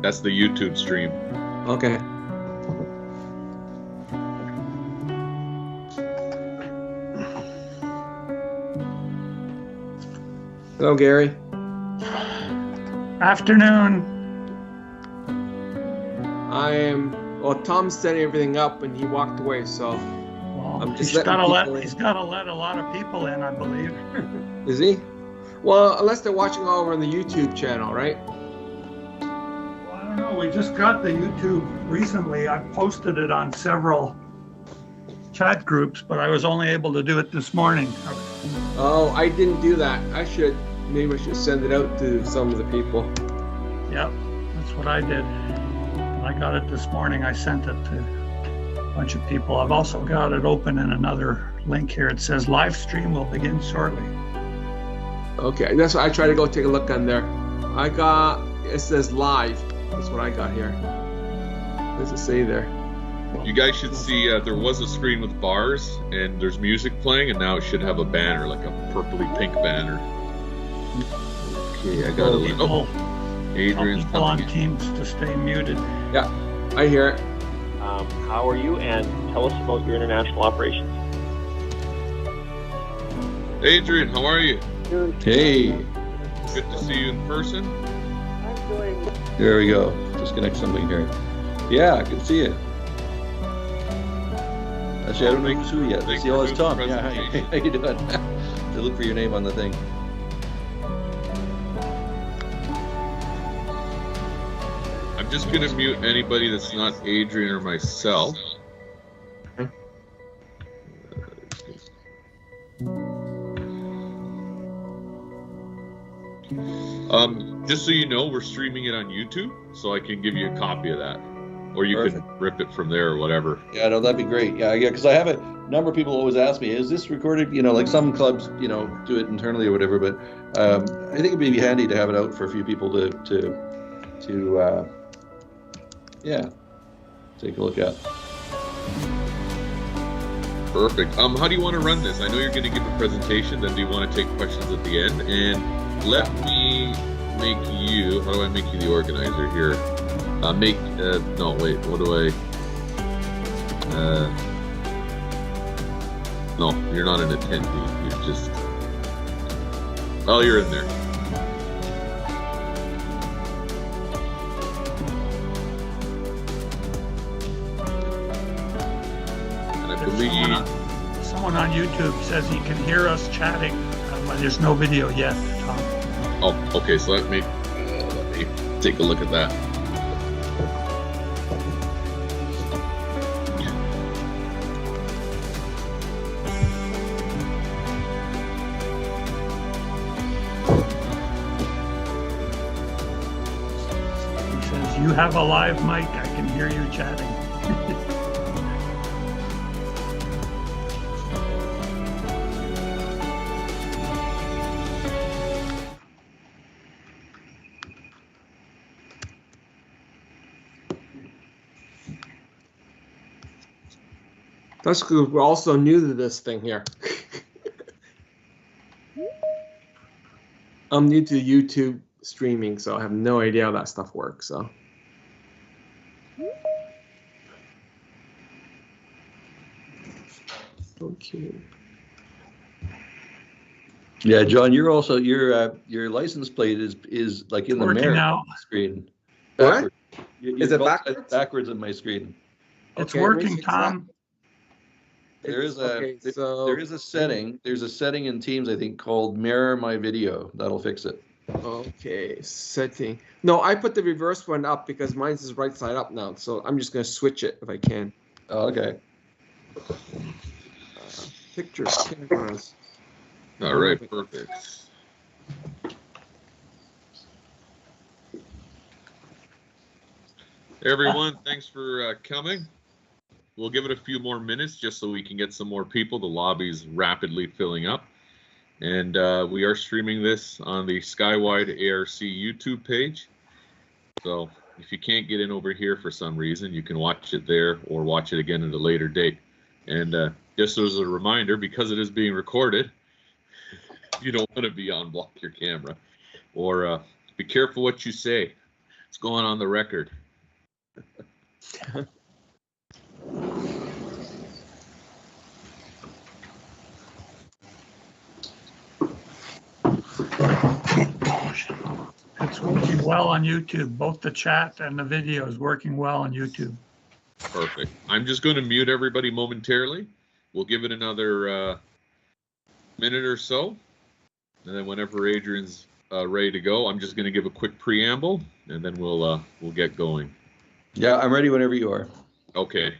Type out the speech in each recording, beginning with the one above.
That's the YouTube stream. Okay. Hello, Gary. Afternoon. Well, Tom's setting everything up and he walked away, so Well, I'm just he's got to let letting a lot of people in, I believe. Is he? Well, unless they're watching all over on the YouTube channel, right? Well, I don't know. We just got the YouTube recently. I posted it on several chat groups, but I was only able to do it this morning. Oh, I didn't do that. Maybe I should send it out to some of the people. Yep, that's what I did. I got it this morning. I sent it to a bunch of people. I've also got it open in another link here. It says live stream will begin shortly. Okay, that's what I try to go take a look on there. It says live. That's what I got here. What does it say there? You guys should see, there was a screen with bars and there's music playing, and now it should have a banner, like a purpley pink banner. Okay, I got it. Oh, Adrian's people on coming in. Teams to stay muted. Yeah, I hear it. How are you? And tell us about your international operations. Adrian, how are you? Hey, Good to see you in person. there we go. Disconnect something here. Yeah, I can see it. Actually, I don't know who's who yet. Thanks See, for oh, it's doing Tom. the Yeah, hi. presentation. How you doing? To look for your name on the thing. I'm just going to mute anybody that's not Adrian or myself. Just so you know, we're streaming it on YouTube, so I can give you a copy of that. Or you Perfect. can rip it from there or whatever. Yeah, no, that'd be great. Yeah, because I have a number of people always ask me, is this recorded? You know, like some clubs, you know, do it internally or whatever. But I think it'd be handy to have it out for a few people to take a look at. Perfect. How do you want to run this? I know you're going to give a presentation, then do you want to take questions at the end? And let me make you, how do I make you the organizer here? No, wait, what do I, no, you're not an attendee, you're just, oh, you're in there. And I believe, Someone on YouTube says he can hear us chatting, but there's no video yet, Tom. oh, okay, so let me take a look at that. He says, you have a live mic, I can hear you chatting. That's because we're also new to this thing here. I'm new to YouTube streaming, so I have no idea how that stuff works. So. Okay. Yeah, John, you're also your license plate is like in the Working mirror now. screen. What? Backwards. Is it backwards? Backwards on my screen. It's Okay, working, let me fix Tom. There is a Okay, so there is a setting. There's a setting in Teams, I think, called Mirror My Video. That'll fix it. okay, setting. No, I put the reverse one up because mine's is right side up now. So I'm just gonna switch it if I can. Oh, okay. Pictures, cameras. All right, perfect. Hey everyone, thanks for coming. We'll give it a few more minutes just so we can get some more people. The lobby's rapidly filling up. And we are streaming this on the Skywide ARC YouTube page. So if you can't get in over here for some reason, you can watch it there or watch it again at a later date. And just as a reminder, because it is being recorded, you don't want to be on block your camera. Or be careful what you say. What's going on the record? It's working well on YouTube. Both the chat and the video is working well on YouTube. Perfect. I'm just going to mute everybody momentarily. We'll give it another minute or so, and then whenever Adrian's ready to go, I'm just going to give a quick preamble, and then we'll get going. Yeah, I'm ready whenever you are. Okay.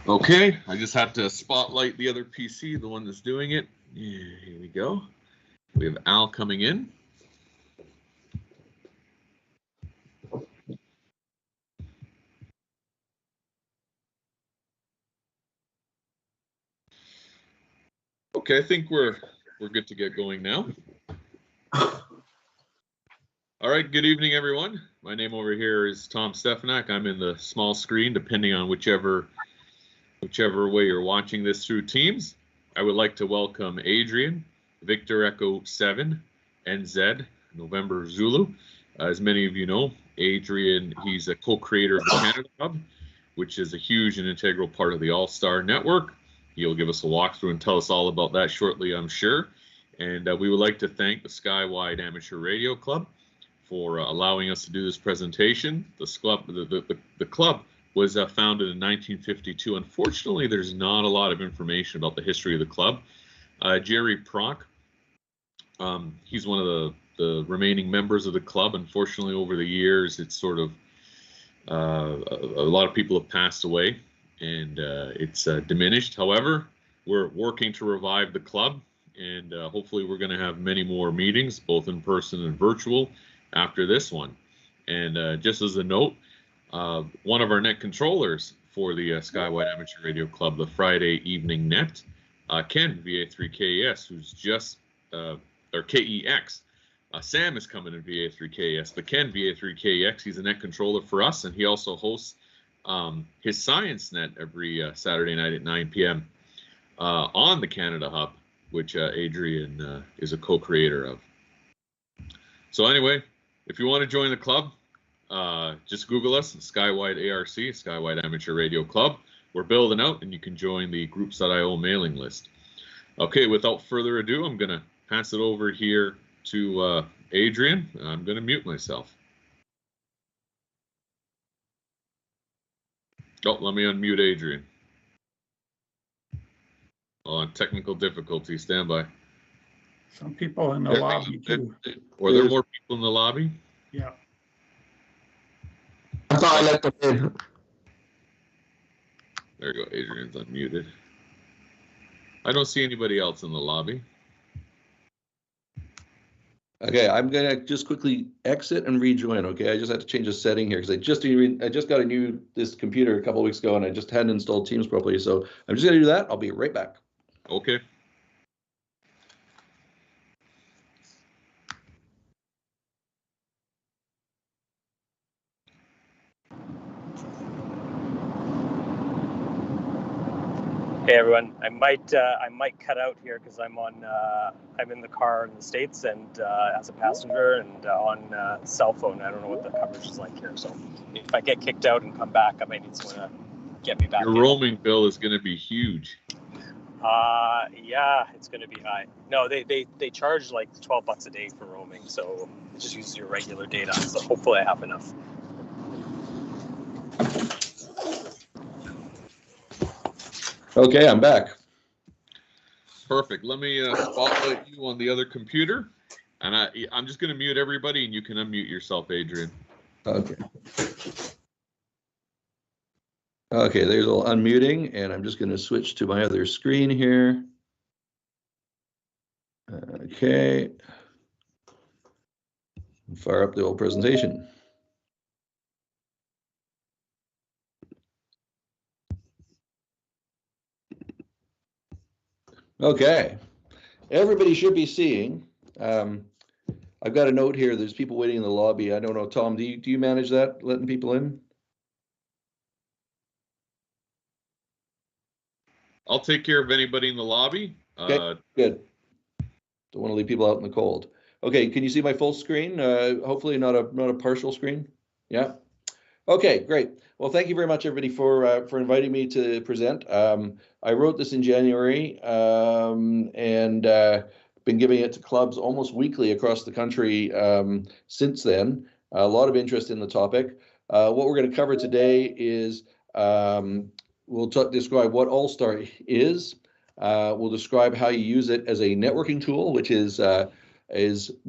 Okay, I just have to spotlight the other PC, the one that's doing it. Yeah, here we go. We have Al coming in. Okay, I think we're good to get going now. All right, good evening, everyone. My name over here is Tom Stefanak. I'm in the small screen, depending on whichever way you're watching this through Teams. I would like to welcome Adrian, Victor Echo 7, NZ, November Zulu. As many of you know, Adrian, he's a co-creator of the Canada Hub, which is a huge and integral part of the AllStar network. He'll give us a walkthrough and tell us all about that shortly, I'm sure. And we would like to thank the Skywide Amateur Radio Club for allowing us to do this presentation. The club was founded in 1952. Unfortunately, there's not a lot of information about the history of the club. Jerry Prock, he's one of the remaining members of the club. Unfortunately, over the years, it's sort of a lot of people have passed away, and it's diminished. However, we're working to revive the club, and hopefully we're going to have many more meetings, both in person and virtual, after this one. And just as a note, one of our net controllers for the Skywide Amateur Radio Club, the Friday Evening Net, Ken, VA3KES, who's just, or KEX. Sam is coming in VA3KES, but Ken, VA3KEX, he's a net controller for us, and he also hosts his Science Net every Saturday night at 9 p.m. On the Canada Hub, which Adrian is a co-creator of. So anyway, if you want to join the club, just Google us, Skywide ARC, Skywide Amateur Radio Club. We're building out, and you can join the groups.io mailing list. Okay, without further ado, I'm going to pass it over here to Adrian. I'm going to mute myself. Oh, let me unmute Adrian. On technical difficulty, stand by. Some people in the lobby too. Or there more people in the lobby? Yeah. I thought I let them in. There you go, Adrian's unmuted. I don't see anybody else in the lobby. Okay, I'm gonna just quickly exit and rejoin. Okay, I just had to change a setting here because I just got this computer a couple of weeks ago, and I just hadn't installed Teams properly. So I'm just gonna do that. I'll be right back. Okay. Hey everyone, I might cut out here because I'm in the car in the States and as a passenger and on cell phone. I don't know what the coverage is like here, so if I get kicked out and come back, I might need someone to get me back. Your roaming bill is going to be huge. Yeah, it's going to be high. No, they charge like $12 a day for roaming, so just use your regular data. So hopefully I have enough. Okay, I'm back. Perfect. Let me spotlight you on the other computer, and I'm just going to mute everybody, and you can unmute yourself, Adrian. Okay. Okay, there's a little unmuting, and I'm just going to switch to my other screen here. Okay. Fire up the old presentation. Okay, everybody should be seeing. I've got a note here. There's people waiting in the lobby. I don't know, Tom, do you manage that, letting people in? I'll take care of anybody in the lobby. Okay, good. Don't want to leave people out in the cold. Okay, can you see my full screen? Hopefully not a partial screen. Yeah. Okay, great. Well, thank you very much, everybody, for inviting me to present. I wrote this in January and been giving it to clubs almost weekly across the country since then. A lot of interest in the topic. What we're going to cover today is we'll describe what AllStar is. We'll describe how you use it as a networking tool, which is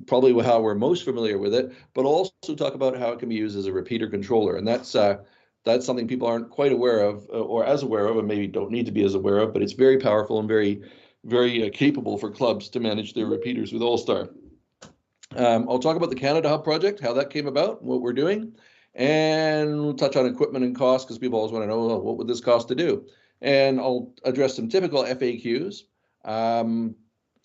probably how we're most familiar with it, but also talk about how it can be used as a repeater controller. And that's something people aren't quite aware of, or as aware of, and maybe don't need to be as aware of, but it's very powerful and very, very capable for clubs to manage their repeaters with AllStar. I'll talk about the Canada Hub project, how that came about, what we're doing, and we'll touch on equipment and cost, because people always want to know, well, what would this cost to do? And I'll address some typical FAQs.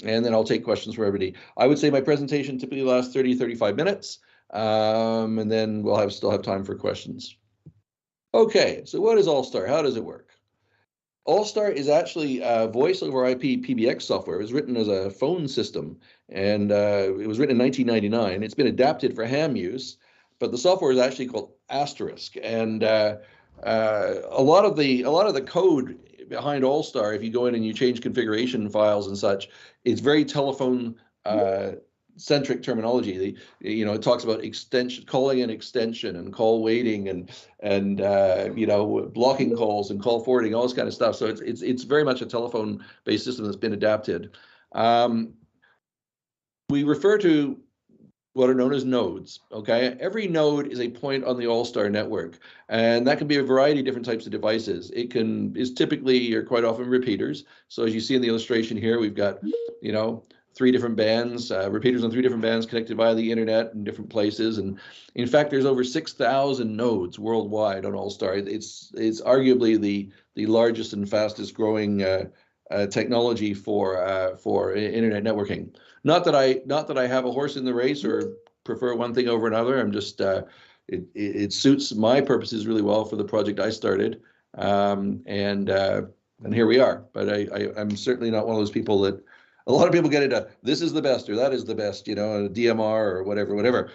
And then I'll take questions from everybody. I would say my presentation typically lasts 30-35 minutes, and then we'll still have time for questions. Okay, so what is AllStar? How does it work? AllStar is actually voice over IP PBX software. It was written as a phone system, and it was written in 1999. It's been adapted for ham use, but the software is actually called Asterisk. And a lot of the code behind AllStar, if you go in and you change configuration files and such, it's very telephone centric terminology. It talks about extension, calling an extension, and call waiting, and blocking calls and call forwarding, all this kind of stuff. So it's very much a telephone based system that's been adapted. We refer to what are known as nodes. Okay, every node is a point on the AllStar network, and that can be a variety of different types of devices. Is typically or quite often repeaters. So as you see in the illustration here, we've got 3 different bands, repeaters on 3 different bands connected via the internet in different places. And in fact, there's over 6,000 nodes worldwide on AllStar. It's arguably the largest and fastest growing technology for internet networking. Not that I have a horse in the race or prefer one thing over another. I'm just it suits my purposes really well for the project I started, and here we are. But I'm certainly not one of those people that a lot of people get into. This is the best or that is the best, a DMR or whatever.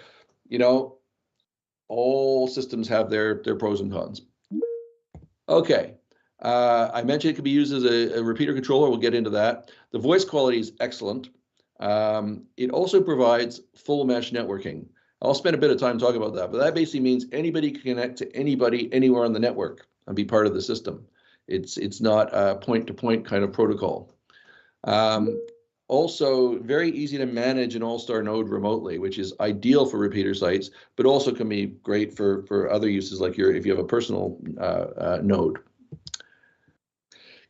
All systems have their pros and cons. Okay. I mentioned it can be used as a repeater controller. We'll get into that. The voice quality is excellent. It also provides full mesh networking. I'll spend a bit of time talking about that, but that basically means anybody can connect to anybody anywhere on the network and be part of the system. It's not a point-to-point kind of protocol. Also, very easy to manage an AllStar node remotely, which is ideal for repeater sites, but also can be great for other uses, like if you have a personal node.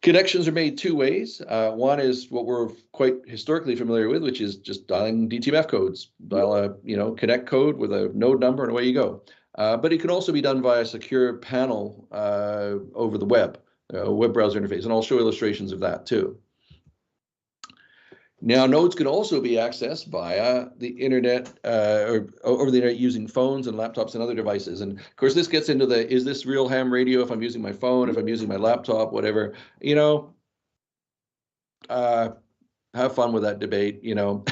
Connections are made 2 ways. One is what we're quite historically familiar with, which is just dialing DTMF codes. Dial a connect code with a node number, and away you go. But it can also be done via a secure panel over the web browser interface, and I'll show illustrations of that too. Now, nodes can also be accessed via the internet or over the internet using phones and laptops and other devices. And of course, this gets into is this real ham radio if I'm using my phone, if I'm using my laptop, whatever. have fun with that debate. You know,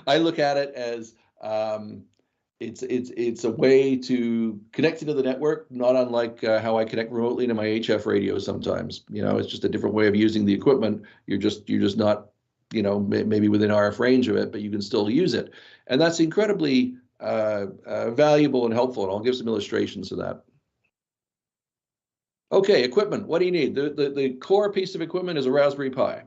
I look at it as it's a way to connect into the network, not unlike how I connect remotely to my HF radio sometimes. You know, it's just a different way of using the equipment. You're just not, you know, maybe within RF range of it, but you can still use it, and that's incredibly valuable and helpful. And I'll give some illustrations of that. Okay, equipment. What do you need? The core piece of equipment is a Raspberry Pi,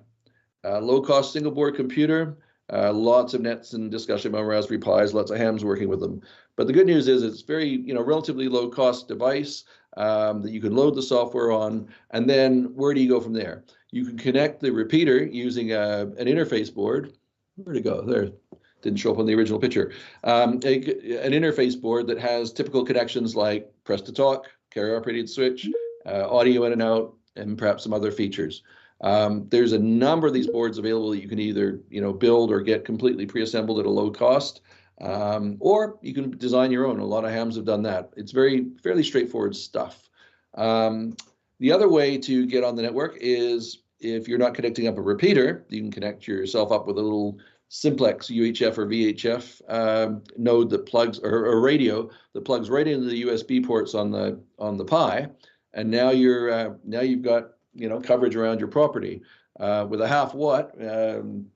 low-cost single-board computer. Lots of nets and discussion about Raspberry Pis, lots of hams working with them. But the good news is it's very, you know, relatively low-cost device that you can load the software on, and then where do you go from there? You can connect the repeater using an interface board. Where'd it go? There. Didn't show up on the original picture. An interface board that has typical connections like press to talk, carrier operated switch, audio in and out, and perhaps some other features. There's a number of these boards available that you can either, you know, build or get completely pre-assembled at a low cost, or you can design your own. A lot of hams have done that. It's fairly straightforward stuff. The other way to get on the network is if you're not connecting up a repeater, you can connect yourself up with a little simplex UHF or VHF node that plugs, or a radio that plugs right into the USB ports on the Pi, and now you've got, you know, coverage around your property. With a 0.5 watt,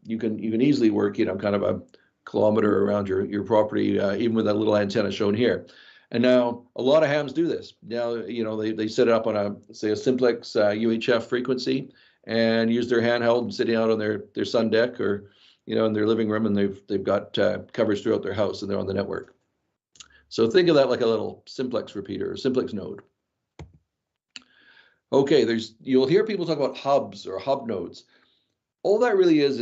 you can easily work, you know, kind of a kilometer around your property, even with that little antenna shown here. And now a lot of hams do this. Now, you know, they set it up on say a simplex UHF frequency and use their handheld and sitting out on their sun deck or, you know, in their living room, and they've got coverage throughout their house and they're on the network. So think of that like a little simplex repeater or simplex node. Okay, you'll hear people talk about hubs or hub nodes. All that really is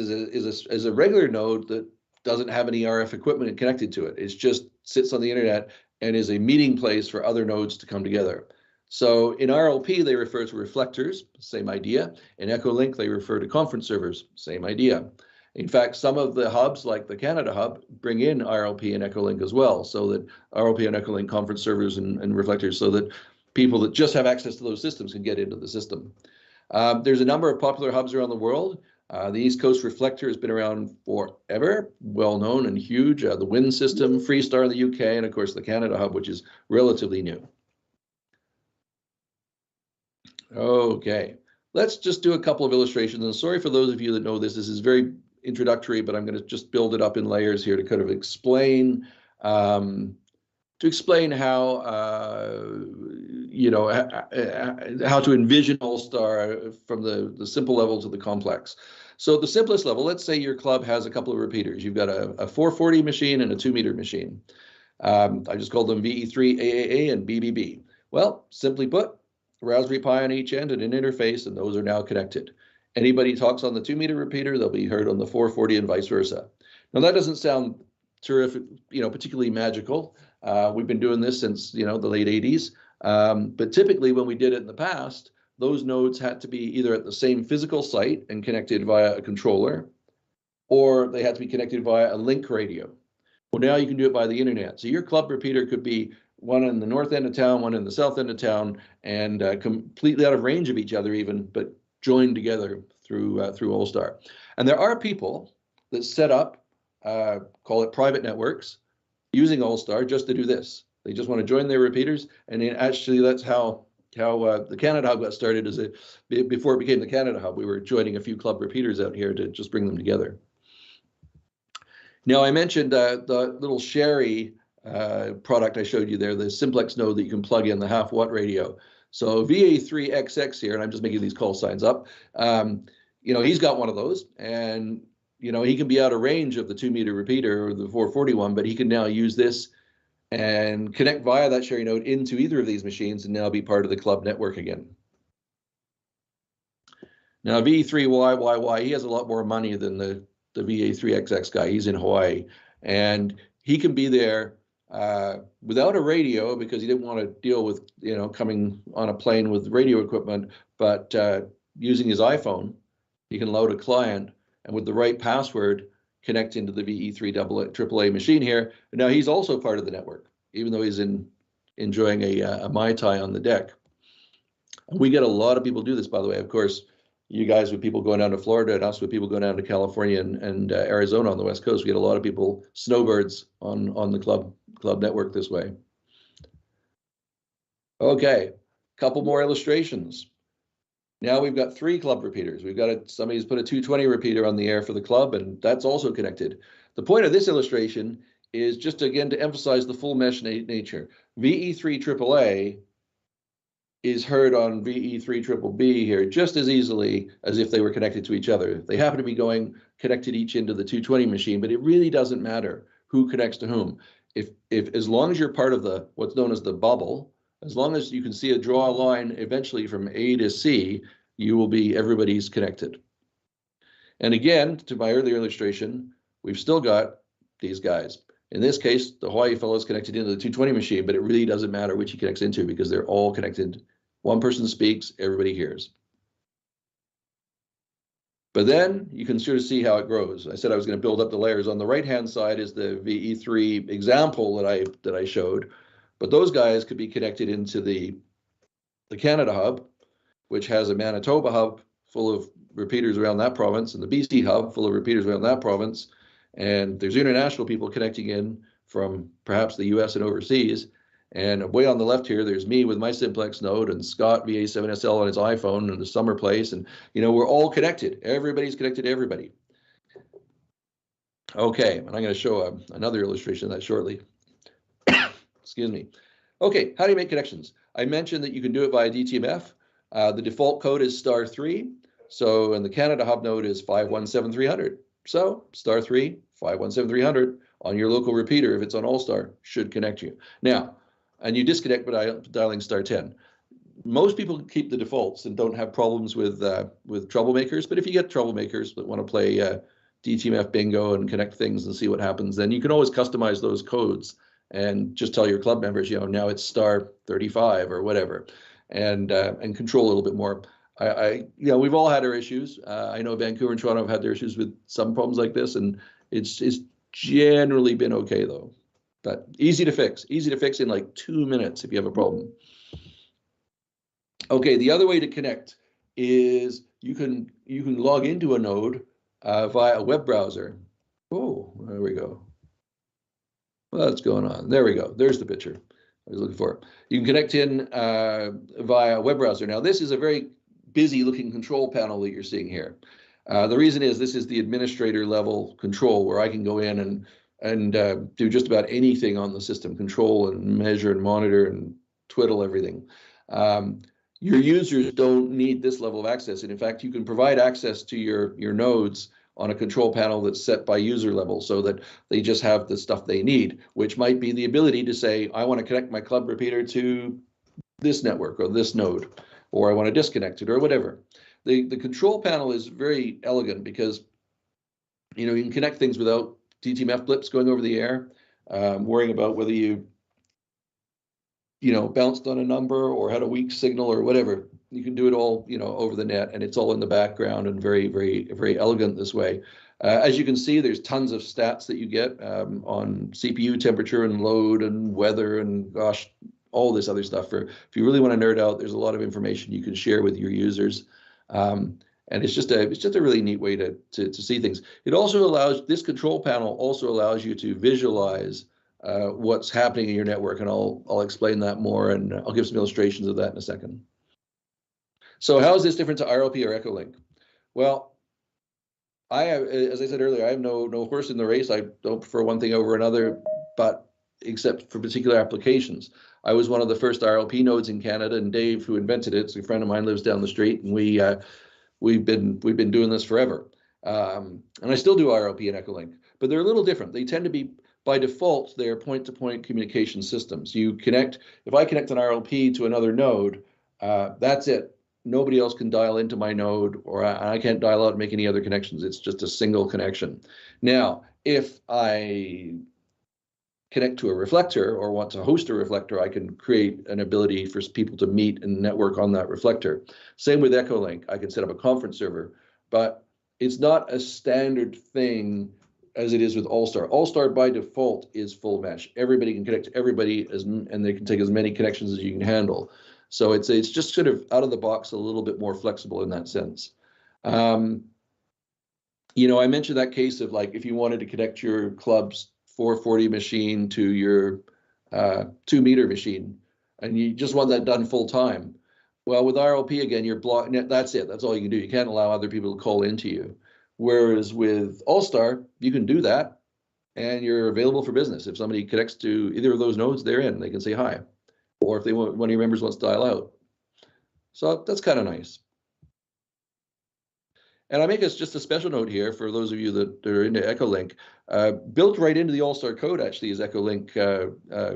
a regular node that doesn't have any RF equipment connected to it. It just sits on the internet and is a meeting place for other nodes to come together. So in RLP, they refer to reflectors, same idea. In Echolink, they refer to conference servers, same idea. In fact, some of the hubs, like the Canada hub, bring in RLP and Echolink as well, so that RLP and Echolink conference servers and reflectors, so that people that just have access to those systems can get into the system. There's a number of popular hubs around the world. The East Coast Reflector has been around forever, well known and huge. The Wind System, Freestar in the UK, and of course the Canada hub, which is relatively new. Okay, let's just do a couple of illustrations. And sorry for those of you that know this. This is very introductory, but I'm going to just build it up in layers here to kind of explain how you know, how to envision AllStar from the simple level to the complex. So the simplest level, let's say your club has a couple of repeaters. You've got a 440 machine and a 2-meter machine. I just called them VE3 AAA and BBB. Well, simply put, Raspberry Pi on each end and an interface, and those are now connected. Anybody talks on the 2-meter repeater, they'll be heard on the 440 and vice versa. Now that doesn't sound terrific, you know, particularly magical. We've been doing this since, you know, the late 80s. But typically when we did it in the past, those nodes had to be either at the same physical site and connected via a controller, or they had to be connected via a link radio. Well, now you can do it by the internet. So your club repeater could be one in the north end of town, one in the south end of town, and completely out of range of each other even, but joined together through AllStar. And there are people that set up, call it private networks, using AllStar just to do this. They just want to join their repeaters, and actually that's how the Canada Hub got started. Before it became the Canada Hub, we were joining a few club repeaters out here to just bring them together. Now I mentioned the little Sherry product I showed you there, the simplex node that you can plug in, the 0.5 watt radio. So VA3XX here, and I'm just making these call signs up. You know, he's got one of those, and you know, he can be out of range of the 2-meter repeater or the 441, but he can now use this and connect via that Sherry node into either of these machines and now be part of the club network again. Now VE3YYY, he has a lot more money than the VA3XX guy. He's in Hawaii, and he can be there without a radio because he didn't want to deal with, you know, coming on a plane with radio equipment, but using his iPhone, he can load a client and with the right password connect into the VE3 AAA machine here. And now he's also part of the network, even though he's enjoying a Mai Tai on the deck. And we get a lot of people do this, by the way. Of course, you guys with people going down to Florida and us with people going down to California and Arizona on the West Coast. We get a lot of people, snowbirds, on the club network this way. Okay, couple more illustrations. Now we've got 3 club repeaters. We've got somebody's put a 220 repeater on the air for the club, and that's also connected. The point of this illustration is just again to emphasize the full mesh nature. VE3 AAA is heard on VE3 BBB here just as easily as if they were connected to each other. They happen to be connected each into the 220 machine, but it really doesn't matter who connects to whom. If as long as you're part of the what's known as the bubble, as long as you can draw a line eventually from A to C, you will be everybody's connected. And again, to my earlier illustration, we've still got these guys. In this case, the Hawaii fellow is connected into the 220 machine, but it really doesn't matter which he connects into because they're all connected. One person speaks, everybody hears. But then you can sort of see how it grows. I said I was going to build up the layers. On the right-hand side is the VE3 example that I showed, but those guys could be connected into the Canada hub, which has a Manitoba hub full of repeaters around that province, and the BC hub full of repeaters around that province. And there's international people connecting in from perhaps the US and overseas. And way on the left here, there's me with my simplex node and Scott VA7SL on his iPhone in the summer place. And, we're all connected. Everybody's connected to everybody. Okay, and I'm going to show another illustration of that shortly. Excuse me. Okay, how do you make connections? I mentioned that you can do it via DTMF. The default code is *3. So, and the Canada hub node is 517300. So *3, 517300 on your local repeater, if it's on AllStar, should connect you. Now, and you disconnect by dialing *10. Most people keep the defaults and don't have problems with troublemakers. But if you get troublemakers that want to play DTMF bingo and connect things and see what happens, then you can always customize those codes and just tell your club members, now it's *35 or whatever, and control a little bit more. We've all had our issues. I know Vancouver and Toronto have had their issues with some problems like this, and it's generally been okay though. But easy to fix in like 2 minutes if you have a problem. Okay, the other way to connect is you can log into a node via a web browser. Oh, there we go. What's going on? There we go. There's the picture I was looking for. You can connect in via a web browser. Now, this is a very busy looking control panel that you're seeing here. The reason is this is the administrator level control where I can go in and do just about anything on the system, control and measure and monitor and twiddle everything. Your users don't need this level of access. And in fact, you can provide access to your nodes on a control panel that's set by user level so that they just have the stuff they need, which might be the ability to say, I want to connect my club repeater to this network or this node, or I want to disconnect it or whatever. The control panel is very elegant because you can connect things without DTMF blips going over the air, worrying about whether you bounced on a number or had a weak signal or whatever. You can do it all, over the net, and it's all in the background and very, very, very elegant this way. As you can see, there's tons of stats that you get on CPU temperature and load and weather and gosh, all this other stuff. If you really want to nerd out, there's a lot of information you can share with your users. And it's just a really neat way to see things. It also allows, this control panel also allows you to visualize what's happening in your network, and I'll explain that more, and I'll give some illustrations of that in a second. So how is this different to RLP or Echolink? Well, as I said earlier, I have no horse in the race. I don't prefer one thing over another, but except for particular applications. I was one of the first RLP nodes in Canada, and Dave, who invented it, so a friend of mine, lives down the street, and we've been doing this forever. And I still do RLP and Echolink, but they're a little different. They tend to be, by default, they're point-to-point communication systems. You connect, if I connect an RLP to another node, that's it. Nobody else can dial into my node, or I can't dial out and make any other connections. It's just a single connection. Now, if I connect to a reflector or want to host a reflector, I can create an ability for people to meet and network on that reflector. Same with Echolink. I can set up a conference server, but it's not a standard thing as it is with AllStar. AllStar by default is full mesh. Everybody can connect to everybody, and they can take as many connections as you can handle. So it's just sort of out of the box, a little bit more flexible in that sense. You know, I mentioned that case of like if you wanted to connect your club's 440 machine to your 2-meter machine, and you just want that done full time. Well, with RLP again, you're blocking. That's it. That's all you can do. You can't allow other people to call into you. Whereas with AllStar, you can do that, and you're available for business. If somebody connects to either of those nodes, they're in. They can say hi, or if they want, one of your members wants to dial out. So that's kind of nice. And I make us just a special note here for those of you that are into Echolink. Built right into the AllStar code actually is Echolink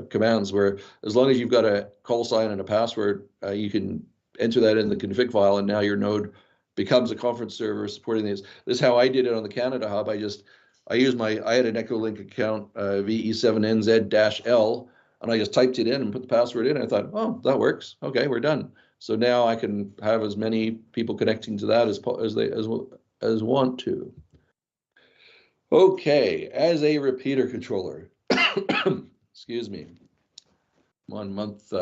commands, where as long as you've got a call sign and a password, you can enter that in the config file, and now your node becomes a conference server supporting this. This is how I did it on the Canada Hub. I had an Echolink account, VE7NZ-L, and I just typed it in and put the password in. And I thought, oh, that works. Okay, we're done. So now I can have as many people connecting to that as want to. Okay, as a repeater controller, excuse me, I'm on month 3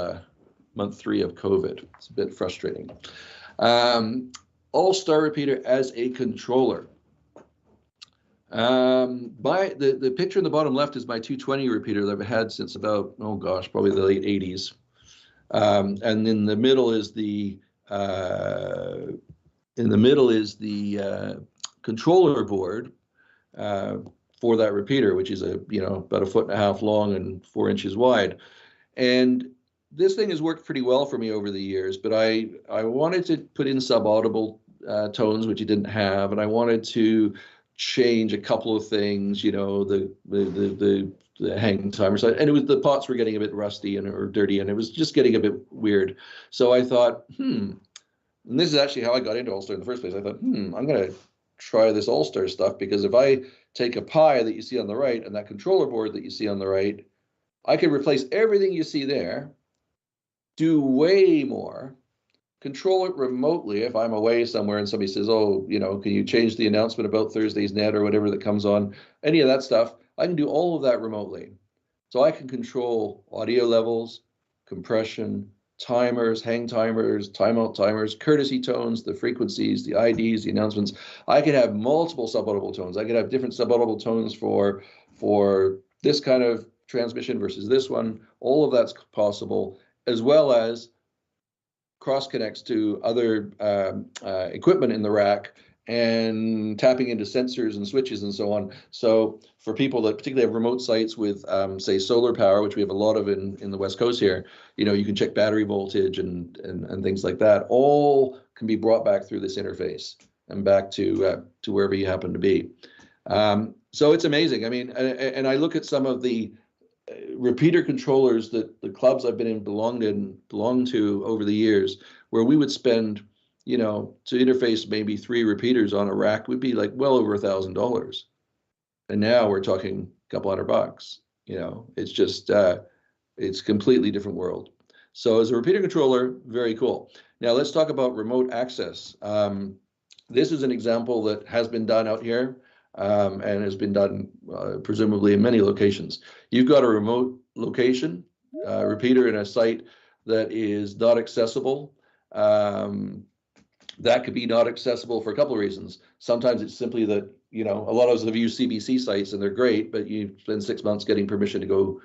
of COVID. It's a bit frustrating. AllStar repeater as a controller. The picture in the bottom left is my 220 repeater that I've had since about, oh gosh, probably the late 80s. And in the middle is the controller board for that repeater, which is about 1.5 feet long and 4 inches wide. And this thing has worked pretty well for me over the years, but I wanted to put in subaudible tones, which it didn't have, and I wanted to change a couple of things, the hang timer side, and the pots were getting a bit rusty or dirty, and it was just getting a bit weird. So I thought, and this is actually how I got into AllStar in the first place. I thought, I'm going to try this AllStar stuff, because if I take a Pi that you see on the right and that controller board that you see on the right, I can replace everything you see there, do way more, control it remotely if I'm away somewhere and somebody says, oh, can you change the announcement about Thursday's net or whatever that comes on, any of that stuff. I can do all of that remotely. So I can control audio levels, compression, timers, hang timers, timeout timers, courtesy tones, the frequencies, the IDs, the announcements. I can have multiple subaudible tones. I can have different subaudible tones for this kind of transmission versus this one. All of that's possible, as well as cross connects to other equipment in the rack and tapping into sensors and switches and so on. So for people that particularly have remote sites with, say, solar power, which we have a lot of in the West Coast here, you can check battery voltage and things like that. All can be brought back through this interface and back to wherever you happen to be. So it's amazing. I mean, and I look at some of the repeater controllers that the clubs I've been in belonged to over the years, where we would spend, to interface maybe 3 repeaters on a rack would be like well over $1,000. And now we're talking a couple $100. It's just, it's a completely different world. So as a repeater controller, very cool. Now let's talk about remote access. This is an example that has been done out here and has been done presumably in many locations. You've got a remote location, repeater in a site that is not accessible. That could be not accessible for a couple of reasons. Sometimes it's simply that, a lot of us have used CBC sites and they're great, but you spend 6 months getting permission to go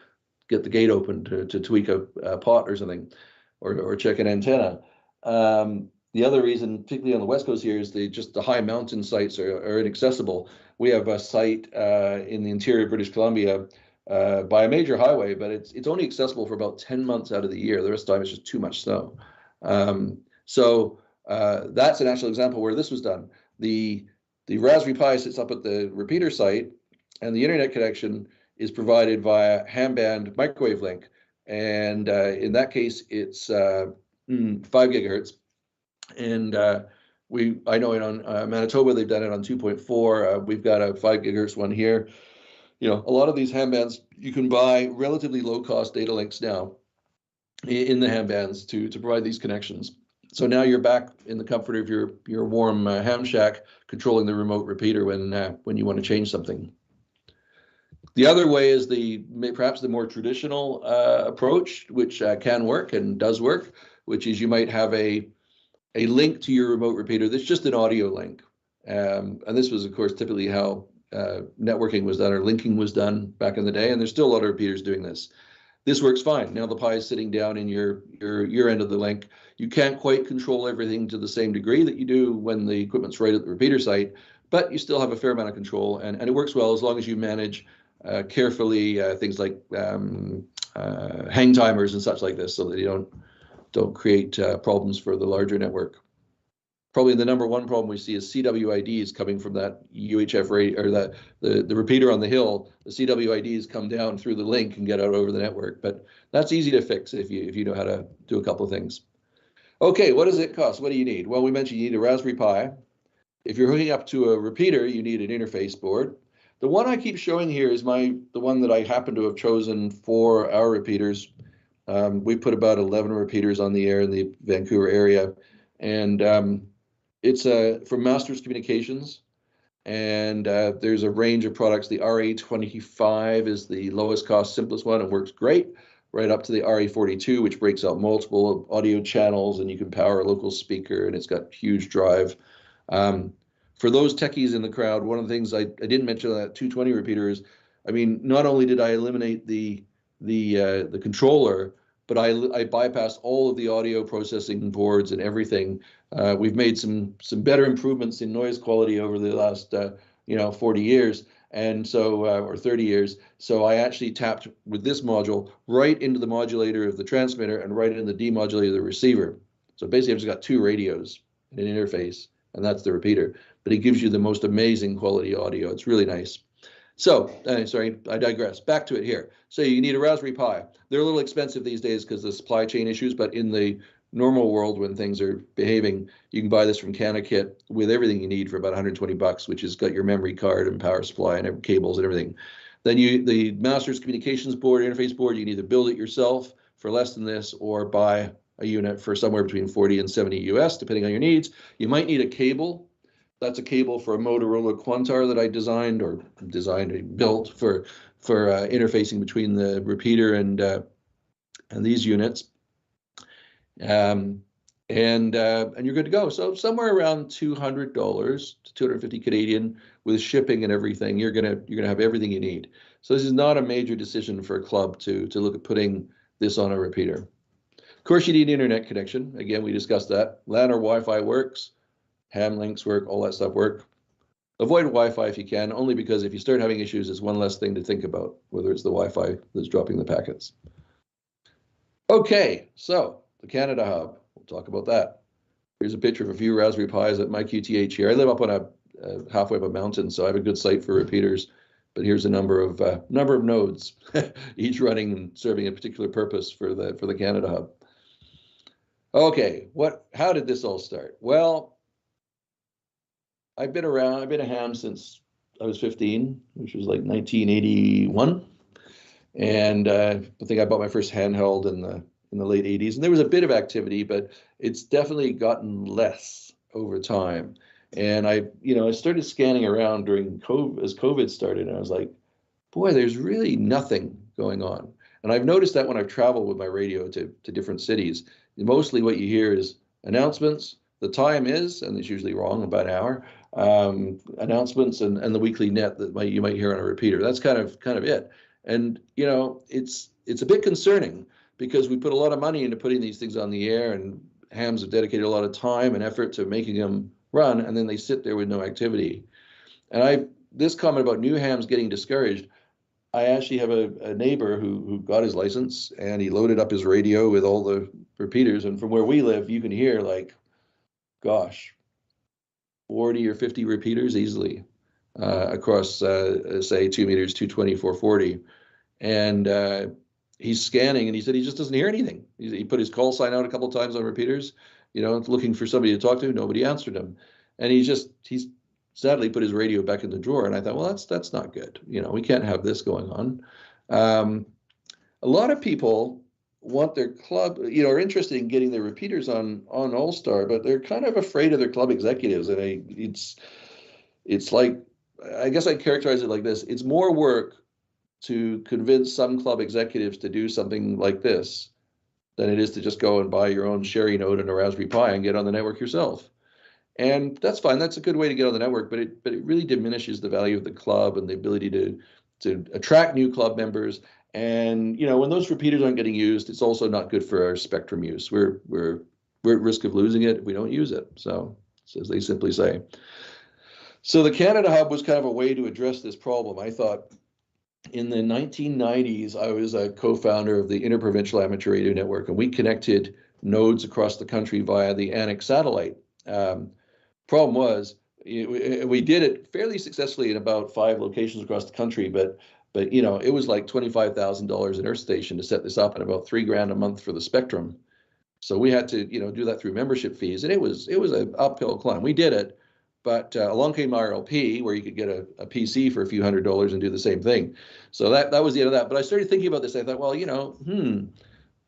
get the gate open to tweak a pot or something, or check an antenna. The other reason, particularly on the West Coast here, is the high mountain sites are inaccessible. We have a site in the interior of British Columbia by a major highway, but it's only accessible for about 10 months out of the year. The rest of the time it's just too much snow. So that's an actual example where this was done. The Raspberry Pi sits up at the repeater site, and the internet connection is provided via ham-band microwave link. And in that case, it's 5 gigahertz. And I know it on Manitoba, they've done it on 2.4. We've got a 5 gigahertz one here. A lot of these ham bands, you can buy relatively low cost data links now in the ham bands to provide these connections. So now you're back in the comfort of your warm ham shack, controlling the remote repeater when you want to change something. The other way is perhaps the more traditional approach, which can work and does work, which is you might have a link to your remote repeater that's just an audio link. And this was, of course, typically how networking was done or linking was done back in the day. And there's still a lot of repeaters doing this. This works fine. Now the Pi is sitting down in your end of the link. You can't quite control everything to the same degree that you do when the equipment's right at the repeater site, but you still have a fair amount of control, and it works well as long as you manage carefully things like hang timers and such like this, so that you don't create problems for the larger network. Probably the number one problem we see is CWIDs coming from that UHF radio, or the repeater on the hill. The CWIDs come down through the link and get out over the network, but that's easy to fix if you know how to do a couple of things. Okay, what does it cost? What do you need? Well, we mentioned you need a Raspberry Pi. If you're hooking up to a repeater, you need an interface board. The one I keep showing here is the one that I happen to have chosen for our repeaters. We put about 11 repeaters on the air in the Vancouver area, and it's from Masters Communications, and there's a range of products. The RA25 is the lowest cost, simplest one. It works great, right up to the RA42, which breaks out multiple audio channels, and you can power a local speaker, and it's got huge drive. For those techies in the crowd, one of the things I didn't mention on that 220 repeater is, I mean, not only did I eliminate the controller, but I bypassed all of the audio processing boards and everything. We've made some better improvements in noise quality over the last 40 years, and so or 30 years. So I actually tapped with this module right into the modulator of the transmitter and right into the demodulator of the receiver. So basically, I've just got two radios and an interface, and that's the repeater. But it gives you the most amazing quality audio. It's really nice. So, sorry, I digress. Back to it here. So you need a Raspberry Pi. They're a little expensive these days because of the supply chain issues, but in the normal world, when things are behaving, you can buy this from CanaKit with everything you need for about 120 bucks, which has got your memory card and power supply and cables and everything. Then the Masters Communications board, interface board, you can either build it yourself for less than this or buy a unit for somewhere between 40 and 70 US, depending on your needs. You might need a cable. That's a cable for a Motorola Quantar that I built for interfacing between the repeater and these units, and you're good to go. So somewhere around $200 to 250 Canadian with shipping and everything, you're gonna have everything you need. So this is not a major decision for a club to look at putting this on a repeater. Of course, you need internet connection. Again, we discussed that. LAN or Wi-Fi works. Ham links work, all that stuff work. Avoid Wi-Fi if you can, only because if you start having issues, it's one less thing to think about, whether it's the Wi-Fi that's dropping the packets. Okay, so the Canada Hub, we'll talk about that. Here's a picture of a few Raspberry Pis at my QTH here. I live up on a halfway up a mountain, so I have a good site for repeaters, but here's a number of nodes, each running and serving a particular purpose for the Canada Hub. Okay, how did this all start? Well, I've been a ham since I was 15, which was like 1981. And I think I bought my first handheld in the late 80s. And there was a bit of activity, but it's definitely gotten less over time. And I started scanning around during COVID, as COVID started, and I was like, boy, there's really nothing going on. And I've noticed that when I've traveled with my radio to different cities, mostly what you hear is announcements. The time is, and it's usually wrong, about an hour. Announcements and the weekly net that you might hear on a repeater. That's kind of it. And it's a bit concerning because we put a lot of money into putting these things on the air, and hams have dedicated a lot of time and effort to making them run, and then they sit there with no activity. And this comment about new hams getting discouraged, I actually have a neighbor who got his license, and he loaded up his radio with all the repeaters, and from where we live, you can hear, like, gosh, 40 or 50 repeaters easily across, say, 2 meters, 220, 440. And he's scanning, and he said he just doesn't hear anything. He put his call sign out a couple of times on repeaters, looking for somebody to talk to. Nobody answered him. And he's sadly put his radio back in the drawer. And I thought, well, that's not good. We can't have this going on. A lot of people want their club, are interested in getting their repeaters on AllStar, but they're kind of afraid of their club executives. And it's like, I guess I'd characterize it like this. It's more work to convince some club executives to do something like this than it is to just go and buy your own Sherry node and a Raspberry Pi and get on the network yourself. And that's fine. That's a good way to get on the network, but it really diminishes the value of the club and the ability to attract new club members. And when those repeaters aren't getting used, it's also not good for our spectrum use. We're at risk of losing it if we don't use it. So as they simply say. So the Canada Hub was kind of a way to address this problem. I thought in the 1990s, I was a co-founder of the Interprovincial Amateur Radio Network, and we connected nodes across the country via the Anik satellite. Problem was, we did it fairly successfully in about 5 locations across the country, but it was like $25,000 an earth station to set this up, and about $3,000 a month for the spectrum. So we had to do that through membership fees, and it was an uphill climb. We did it, but along came RLP, where you could get a PC for a few $100s and do the same thing. So that was the end of that. But I started thinking about this. I thought, well,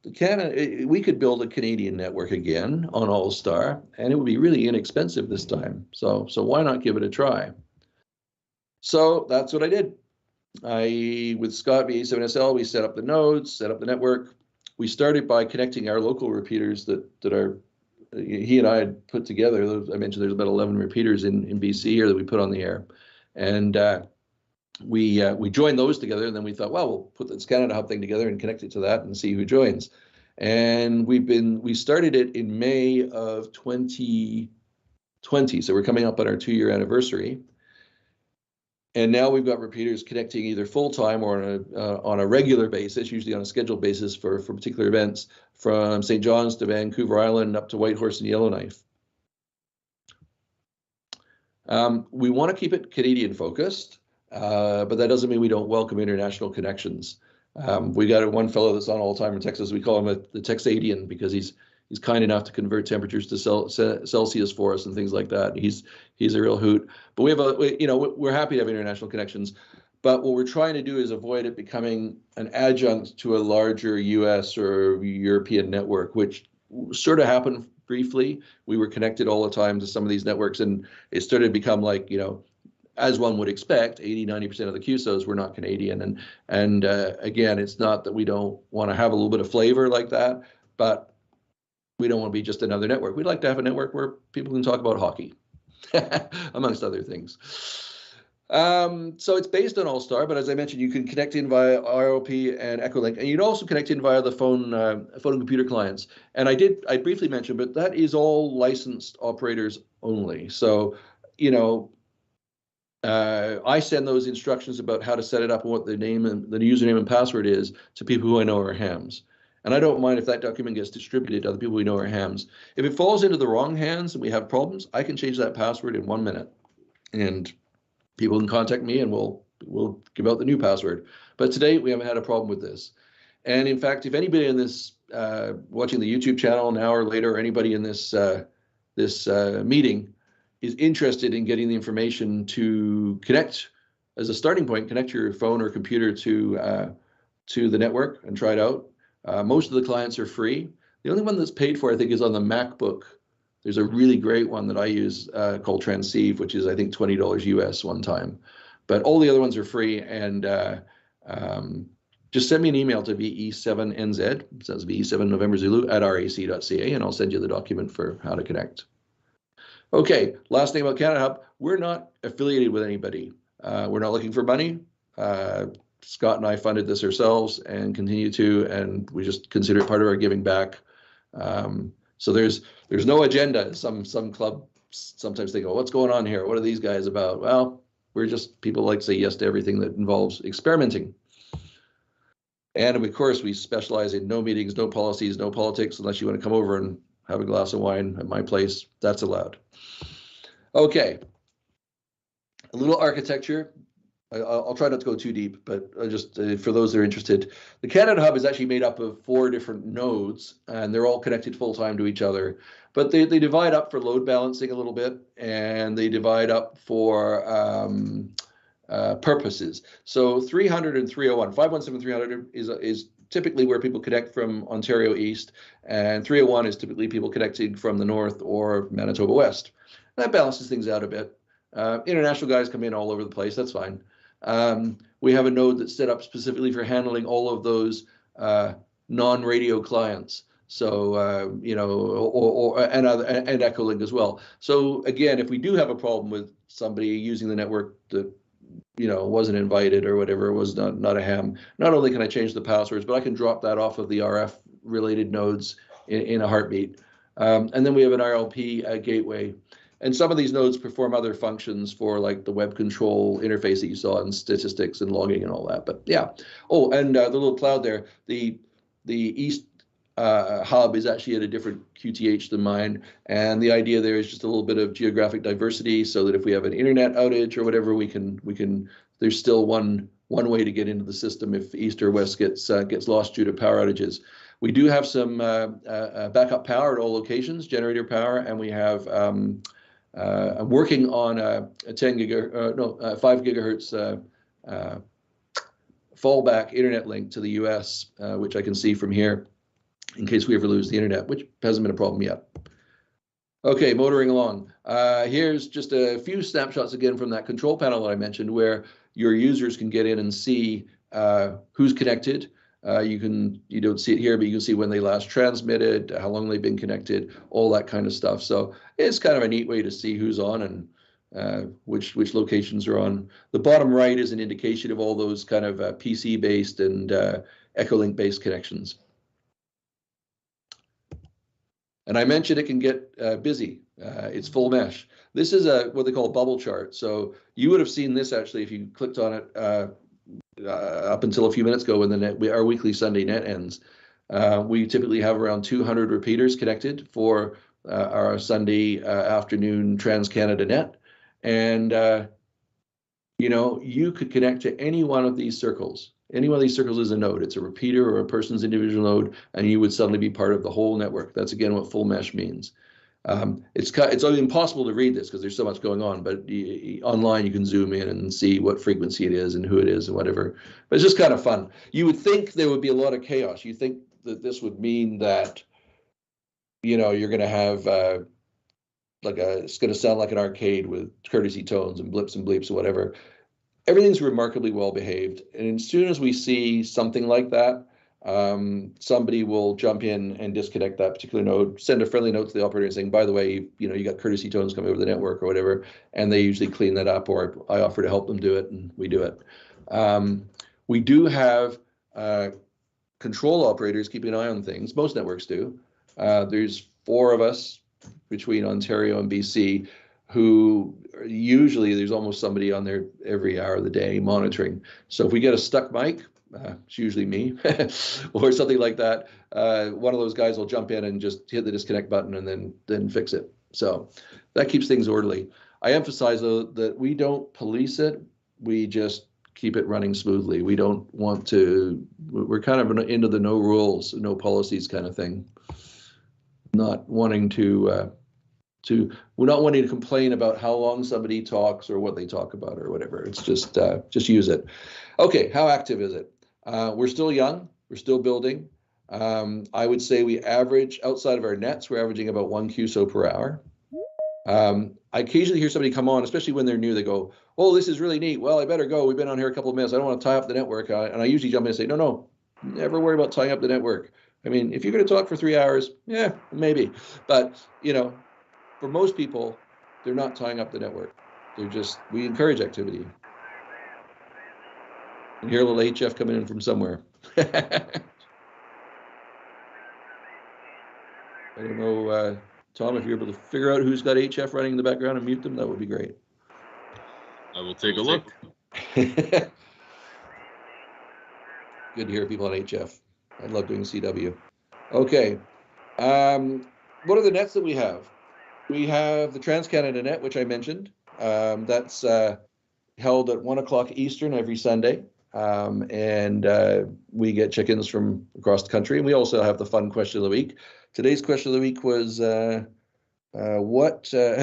we could build a Canadian network again on AllStar, and it would be really inexpensive this time. So why not give it a try? So that's what I did. With Scott VE7NZ, we set up the nodes, set up the network. We started by connecting our local repeaters that he and I had put together. I mentioned there's about 11 repeaters in BC here that we put on the air, and we joined those together. And then we thought, well, we'll put this Canada Hub thing together and connect it to that and see who joins. And we started it in May of 2020, so we're coming up on our 2-year anniversary. And now we've got repeaters connecting either full-time or on a regular basis, usually on a scheduled basis for particular events, from St. John's to Vancouver Island up to Whitehorse and Yellowknife. We want to keep it Canadian focused, but that doesn't mean we don't welcome international connections. We got one fellow that's on all the time in Texas. We call him the Texadian because he's kind enough to convert temperatures to Celsius for us and things like that. He's a real hoot. But we're happy to have international connections. But what we're trying to do is avoid it becoming an adjunct to a larger U.S. or European network, which sort of happened briefly. We were connected all the time to some of these networks, and it started to become like, as one would expect, 80-90% of the QSOs were not Canadian. And again, it's not that we don't want to have a little bit of flavor like that, but we don't want to be just another network. We'd like to have a network where people can talk about hockey, amongst other things. So it's based on AllStar, but as I mentioned, you can connect in via RLP and Echolink, and you'd also connect in via the phone and computer clients. And I briefly mentioned, but that is all licensed operators only. So, I send those instructions about how to set it up and what the name and the username and password is to people who I know are hams. And I don't mind if that document gets distributed to other people we know are hams. If it falls into the wrong hands and we have problems, I can change that password in 1 minute. And people can contact me and we'll give out the new password. But today we haven't had a problem with this. And in fact, if anybody in this watching the YouTube channel now or later, or anybody in this meeting is interested in getting the information to connect as a starting point, connect your phone or computer to the network and try it out. Most of the clients are free. The only one that's paid for, I think, is on the MacBook. There's a really great one that I use called Transceive, which is, I think, $20 US one time. But all the other ones are free. And just send me an email to VE7NZ, so that's VE7 November Zulu @rac.ca, and I'll send you the document for how to connect. Okay, last thing about Canada Hub, we're not affiliated with anybody. We're not looking for money. Scott and I funded this ourselves and continue to, and we just consider it part of our giving back. So there's no agenda. Some club sometimes they go, what's going on here? What are these guys about? Well, we're just people like to say yes to everything that involves experimenting. And of course, we specialize in no meetings, no policies, no politics, unless you want to come over and have a glass of wine at my place. That's allowed. Okay, a little architecture. I'll try not to go too deep, but just for those that are interested, the Canada Hub is actually made up of 4 different nodes, and they're all connected full-time to each other. But they divide up for load balancing a little bit, and they divide up for purposes. So 300 and 301, 517-300 is typically where people connect from Ontario East, and 301 is typically people connecting from the North or Manitoba West. That balances things out a bit. International guys come in all over the place, that's fine. We have a node that's set up specifically for handling all of those non-radio clients. So, you know, and Echolink as well. So again, if we do have a problem with somebody using the network that, you know, wasn't invited or whatever, was not a ham, not only can I change the passwords, but I can drop that off of the RF related nodes in a heartbeat. And then we have an RLP gateway. And some of these nodes perform other functions for like the web control interface that you saw in statistics and logging and all that. But yeah. Oh, and the little cloud there, the East hub is actually at a different QTH than mine. And the idea there is just a little bit of geographic diversity so that if we have an internet outage or whatever, we can there's still one way to get into the system if East or West gets lost due to power outages. We do have some backup power at all locations, generator power, and we have I'm working on a 5 gigahertz fallback internet link to the US, which I can see from here in case we ever lose the internet, which hasn't been a problem yet. Okay, motoring along. Here's just a few snapshots again from that control panel that I mentioned where your users can get in and see who's connected. You don't see it here, but you can see when they last transmitted, how long they've been connected, all that kind of stuff. So it's kind of a neat way to see who's on and which locations are on. The bottom right is an indication of all those kind of PC-based and Echolink-based connections. And I mentioned it can get busy. It's full mesh. This is what they call a bubble chart. So you would have seen this actually if you clicked on it up until a few minutes ago when our weekly Sunday net ends. We typically have around 200 repeaters connected for our Sunday afternoon Trans-Canada net. And, you know, you could connect to any one of these circles. Any one of these circles is a node. It's a repeater or a person's individual node, and you would suddenly be part of the whole network. That's, again, what full mesh means. It's impossible to read this because there's so much going on, but online you can zoom in and see what frequency it is and who it is and whatever. But it's just kind of fun. You would think there would be a lot of chaos. You think that this would mean that, you know, you're going to have it's going to sound like an arcade with courtesy tones and blips and bleeps or whatever. Everything's remarkably well behaved. And as soon as we see something like that, somebody will jump in and disconnect that particular node, send a friendly note to the operator saying, by the way, you know, you got courtesy tones coming over the network or whatever, and they usually clean that up, or I offer to help them do it, and we do it. We do have control operators keeping an eye on things. Most networks do. There's 4 of us between Ontario and BC who usually there's almost somebody on there every hour of the day monitoring. So if we get a stuck mic, it's usually me or something like that, one of those guys will jump in and just hit the disconnect button and then fix it. So that keeps things orderly. I emphasize though that we don't police it, we just keep it running smoothly. We don't want to, we're kind of into the no rules, no policies kind of thing. Not wanting we're not wanting to complain about how long somebody talks or what they talk about or whatever. It's just use it. Okay, how active is it? We're still young. We're still building. I would say we average, outside of our nets, we're averaging about 1 QSO per hour. I occasionally hear somebody come on, especially when they're new, they go, oh, this is really neat. Well, I better go. We've been on here a couple of minutes. I don't want to tie up the network. And I usually jump in and say, no, never worry about tying up the network. I mean, if you're going to talk for 3 hours, yeah, maybe. But, you know, for most people, they're not tying up the network. We encourage activity. And hear a little HF coming in from somewhere. I don't know, Tom, if you're able to figure out who's got HF running in the background and mute them, that would be great. I will take a look. Good to hear people on HF. I love doing CW. Okay. What are the nets that we have? We have the Trans-Canada net, which I mentioned. That's held at 1 o'clock Eastern every Sunday. And we get check-ins from across the country. And we also have the fun question of the week. Today's question of the week was, have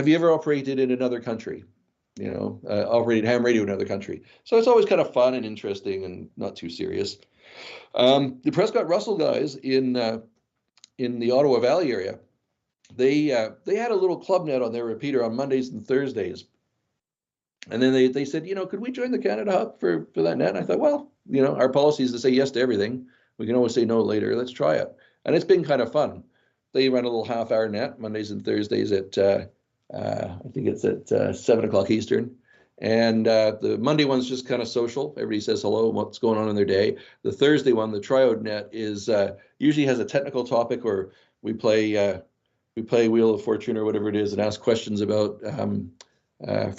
you ever operated in another country? You know, operated ham radio in another country. So it's always kind of fun and interesting and not too serious. The Prescott Russell guys in the Ottawa Valley area, they had a little club net on their repeater on Mondays and Thursdays. And then they said, you know, could we join the Canada Hub for that net? And I thought, well, you know, our policy is to say yes to everything. We can always say no later. Let's try it. and it's been kind of fun. They run a little half-hour net Mondays and Thursdays at I think it's at 7 o'clock Eastern. And the Monday one's just kind of social. Everybody says hello and what's going on in their day. The Thursday one, the Triode Net, is usually has a technical topic, or we play Wheel of Fortune or whatever it is, and ask questions about from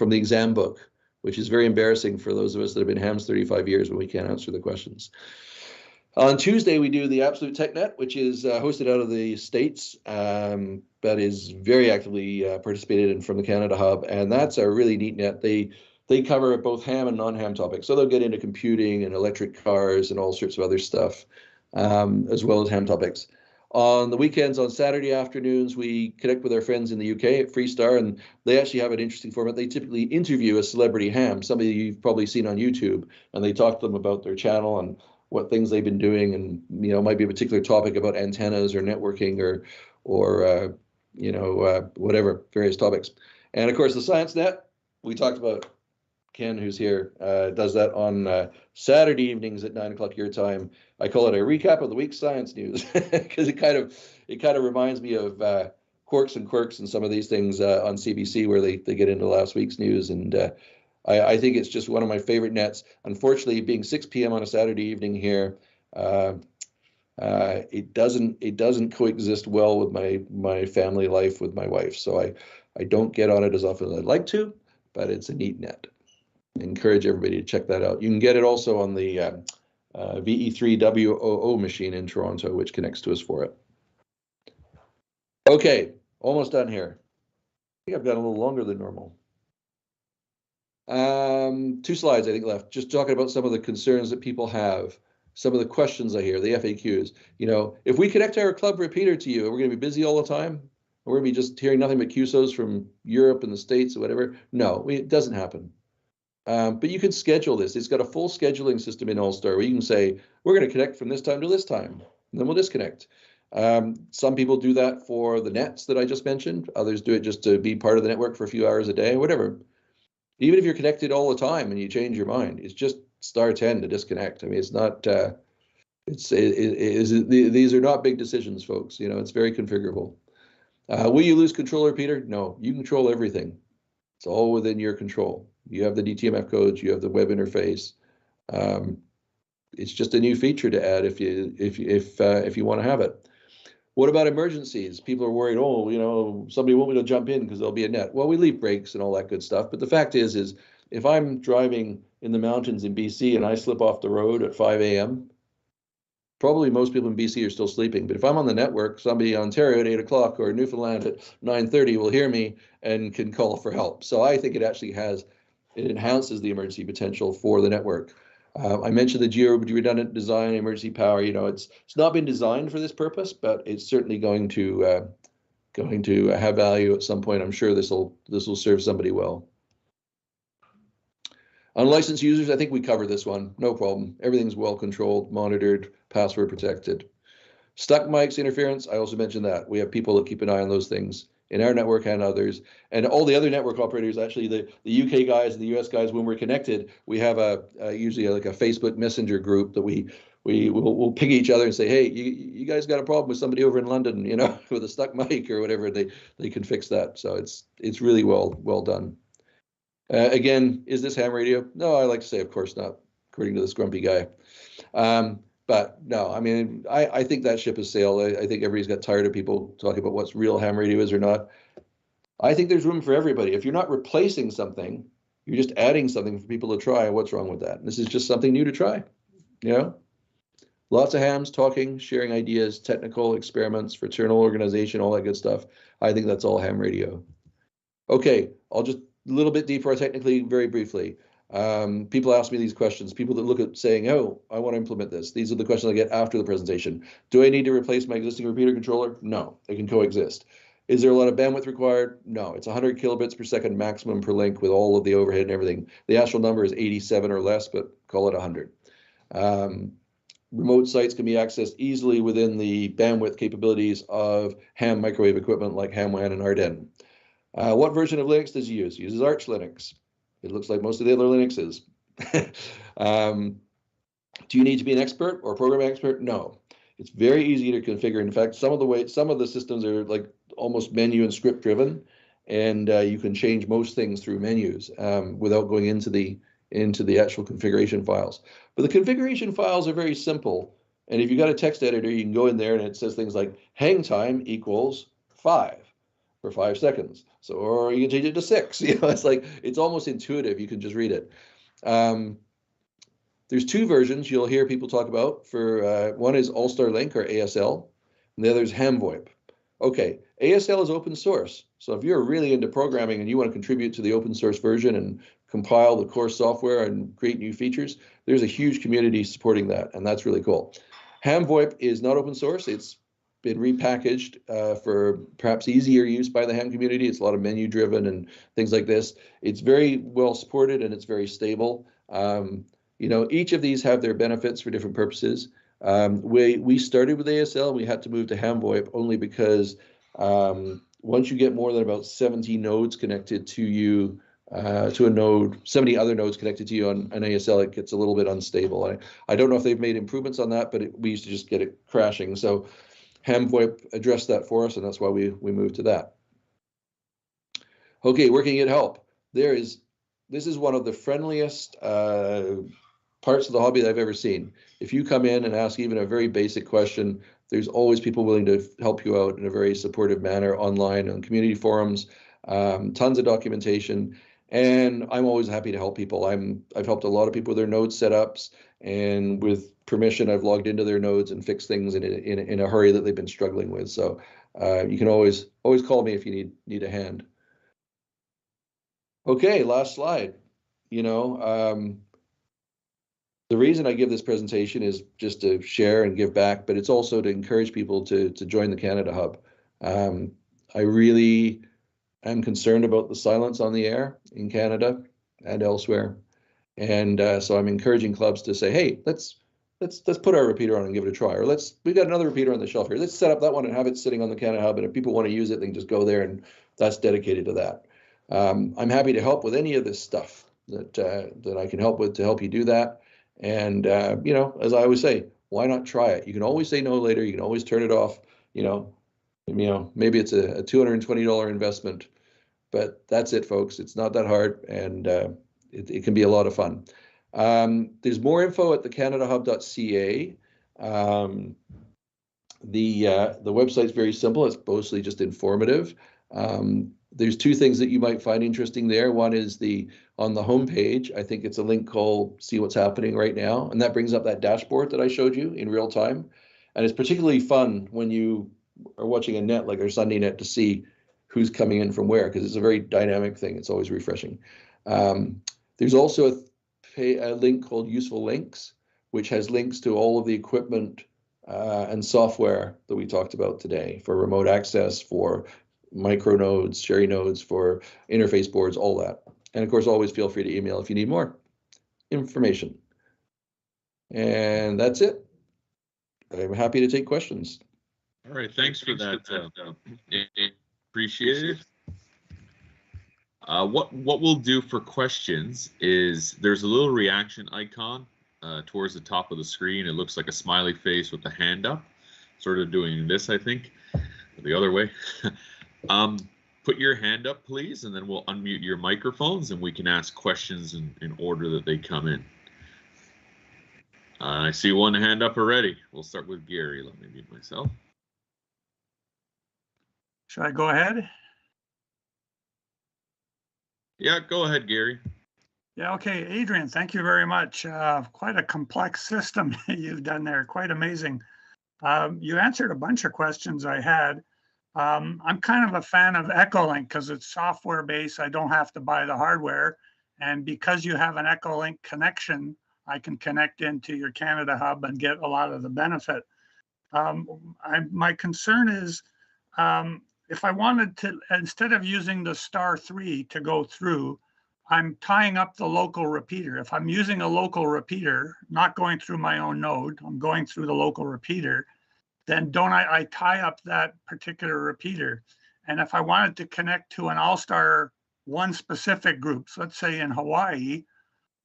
the exam book, which is very embarrassing for those of us that have been hams 35 years when we can't answer the questions. On Tuesday, we do the Absolute Tech Net, which is hosted out of the States, but is very actively participated in from the Canada Hub, and that's a really neat net. They cover both ham and non-ham topics, so they'll get into computing and electric cars and all sorts of other stuff, as well as ham topics. On the weekends, on Saturday afternoons, we connect with our friends in the UK at Freestar, and they actually have an interesting format. They typically interview a celebrity ham, somebody you've probably seen on YouTube, and they talk to them about their channel and what things they've been doing, and might be a particular topic about antennas or networking or whatever, various topics. And of course, the Science Net, we talked about. Ken, who's here, does that on Saturday evenings at 9 o'clock your time. I call it a recap of the week's science news because it kind of reminds me of Quarks and Quirks and some of these things on CBC where they get into last week's news, and I think it's just one of my favorite nets. Unfortunately, being 6 p.m. on a Saturday evening here, it doesn't coexist well with my family life with my wife, so I don't get on it as often as I'd like to, but it's a neat net. I encourage everybody to check that out. You can get it also on the VE3WOO machine in Toronto, which connects to us for it. Okay, almost done here. I think I've got a little longer than normal. 2 slides, I think, left. Just talking about some of the concerns that people have, some of the questions I hear, the FAQs. If we connect our club repeater to you, we're going to be busy all the time. We're going to be just hearing nothing but QSOs from Europe and the States or whatever. No, it doesn't happen. But you can schedule this. It's got a full scheduling system in AllStar where you can say, we're going to connect from this time to this time, and then we'll disconnect. Some people do that for the nets that I just mentioned. Others do it just to be part of the network for a few hours a day, whatever. Even if you're connected all the time and you change your mind, it's just *10 to disconnect. I mean, it's not, these are not big decisions, folks. It's very configurable. Will you lose control, repeater? No, you control everything. It's all within your control. You have the DTMF codes, you have the web interface. It's just a new feature to add if you want to have it. What about emergencies? People are worried, somebody won't be able to jump in because there'll be a net. Well, we leave breaks and all that good stuff. But the fact is if I'm driving in the mountains in BC and I slip off the road at 5 a.m., probably most people in BC are still sleeping. But if I'm on the network, somebody in Ontario at 8 o'clock or Newfoundland at 9:30 will hear me and can call for help. So I think it actually enhances the emergency potential for the network. I mentioned the geo-redundant design, emergency power. It's not been designed for this purpose, but it's certainly going to have value at some point. I'm sure this will serve somebody well. Unlicensed users, I think we covered this one. No problem. Everything's well controlled, monitored, password protected. Stuck mics, interference, I also mentioned that. We have people that keep an eye on those things in our network and others. And all the other network operators, actually the UK guys and the US guys, when we're connected, we have usually like a Facebook Messenger group that we'll ping each other and say, hey, you guys got a problem with somebody over in London, with a stuck mic or whatever, they can fix that. So it's really well done. Again, is this ham radio? No, I like to say, of course not, according to this grumpy guy. But no, I mean, I think that ship has sailed. I think everybody's got tired of people talking about what's real ham radio is or not. I think there's room for everybody. If you're not replacing something, you're just adding something for people to try. What's wrong with that? And this is just something new to try. Lots of hams talking, sharing ideas, technical experiments, fraternal organization, all that good stuff. I think that's all ham radio. Okay, I'll just a little bit deeper technically, very briefly. People ask me these questions. People that look at saying, oh, I want to implement this. These are the questions I get after the presentation. Do I need to replace my existing repeater controller? No, they can coexist. Is there a lot of bandwidth required? No, it's 100 kilobits per second maximum per link with all of the overhead and everything. The actual number is 87 or less, but call it 100. Remote sites can be accessed easily within the bandwidth capabilities of ham microwave equipment like HamWAN and Ardennes. What version of Linux does it use? It uses Arch Linux. It looks like most of the other Linuxes. Do you need to be an expert or a programming expert? No. It's very easy to configure. In fact, some of the systems are like almost menu and script driven, and you can change most things through menus without going into the actual configuration files. But the configuration files are very simple. And if you got a text editor, you can go in there and it says things like hang time equals 5 for 5 seconds. So, or you can change it to 6. You know, it's almost intuitive. You can just read it. There's 2 versions you'll hear people talk about. For one is AllStar Link or ASL, and the other is Ham VoIP. Okay, ASL is open source. So if you're really into programming and you want to contribute to the open source version and compile the core software and create new features, there's a huge community supporting that, and that's really cool. Ham VoIP is not open source. It's been repackaged for perhaps easier use by the ham community. It's a lot of menu driven and things like this. It's very well supported and it's very stable. You know, each of these have their benefits for different purposes. We started with ASL. We had to move to ham VoIP only because once you get more than about 70 nodes connected to you, to a node, 70 other nodes connected to you on an ASL, it gets a little bit unstable. I don't know if they've made improvements on that, but we used to just get it crashing. So ham VoIP addressed that for us, and that's why we moved to that. Okay, where can you get help? This is one of the friendliest parts of the hobby that I've ever seen. If you come in and ask even a very basic question, there's always people willing to help you out in a very supportive manner online on community forums, tons of documentation. And I'm always happy to help people. I've helped a lot of people with their node setups, and with permission, I've logged into their nodes and fixed things in a hurry that they've been struggling with. So you can always call me if you need a hand. Okay, last slide. You know, the reason I give this presentation is just to share and give back, but it's also to encourage people to join the Canada Hub. I really am concerned about the silence on the air in Canada and elsewhere, and so I'm encouraging clubs to say, hey, let's put our repeater on and give it a try, or we've got another repeater on the shelf here. Let's set up that one and have it sitting on the Canada Hub, and if people want to use it, they can just go there, and that's dedicated to that. I'm happy to help with any of this stuff that I can help with to help you do that. And you know, as I always say, why not try it? You can always say no later. You can always turn it off. You know, maybe it's a $220 investment, but that's it, folks. It's not that hard, and it can be a lot of fun. There's more info at thecanadahub.ca. The website's very simple. It's mostly just informative. There's 2 things that you might find interesting there. One is on the homepage, I think it's a link called See What's Happening Right Now, and that brings up that dashboard that I showed you in real time. And it's particularly fun when you are watching a net like our Sunday net to see who's coming in from where, because it's a very dynamic thing. It's always refreshing. There's also a link called Useful Links, which has links to all of the equipment and software that we talked about today for remote access, for micro nodes, Sherry nodes, for interface boards, all that. And of course, always feel free to email if you need more information. And that's it. I'm happy to take questions. All right, thanks for that. Appreciate it. What we'll do for questions is there's a little reaction icon towards the top of the screen. It looks like a smiley face with the hand up, sort of doing this, I think, the other way. Put your hand up, please, and then we'll unmute your microphones and we can ask questions in order that they come in. I see one hand up already. We'll start with Gary. Let me mute myself. Should I go ahead? Yeah, go ahead, Gary. Yeah, okay, Adrian, thank you very much. Quite a complex system you've done there, quite amazing. You answered a bunch of questions I had. I'm kind of a fan of Echolink because it's software based. I don't have to buy the hardware. And because you have an Echolink connection, I can connect into your Canada Hub and get a lot of the benefit. My concern is if I wanted to, instead of using the *3 to go through, I'm tying up the local repeater. If I'm using a local repeater, not going through my own node, I'm going through the local repeater, then don't I tie up that particular repeater. And if I wanted to connect to an AllStar one specific group, so let's say in Hawaii,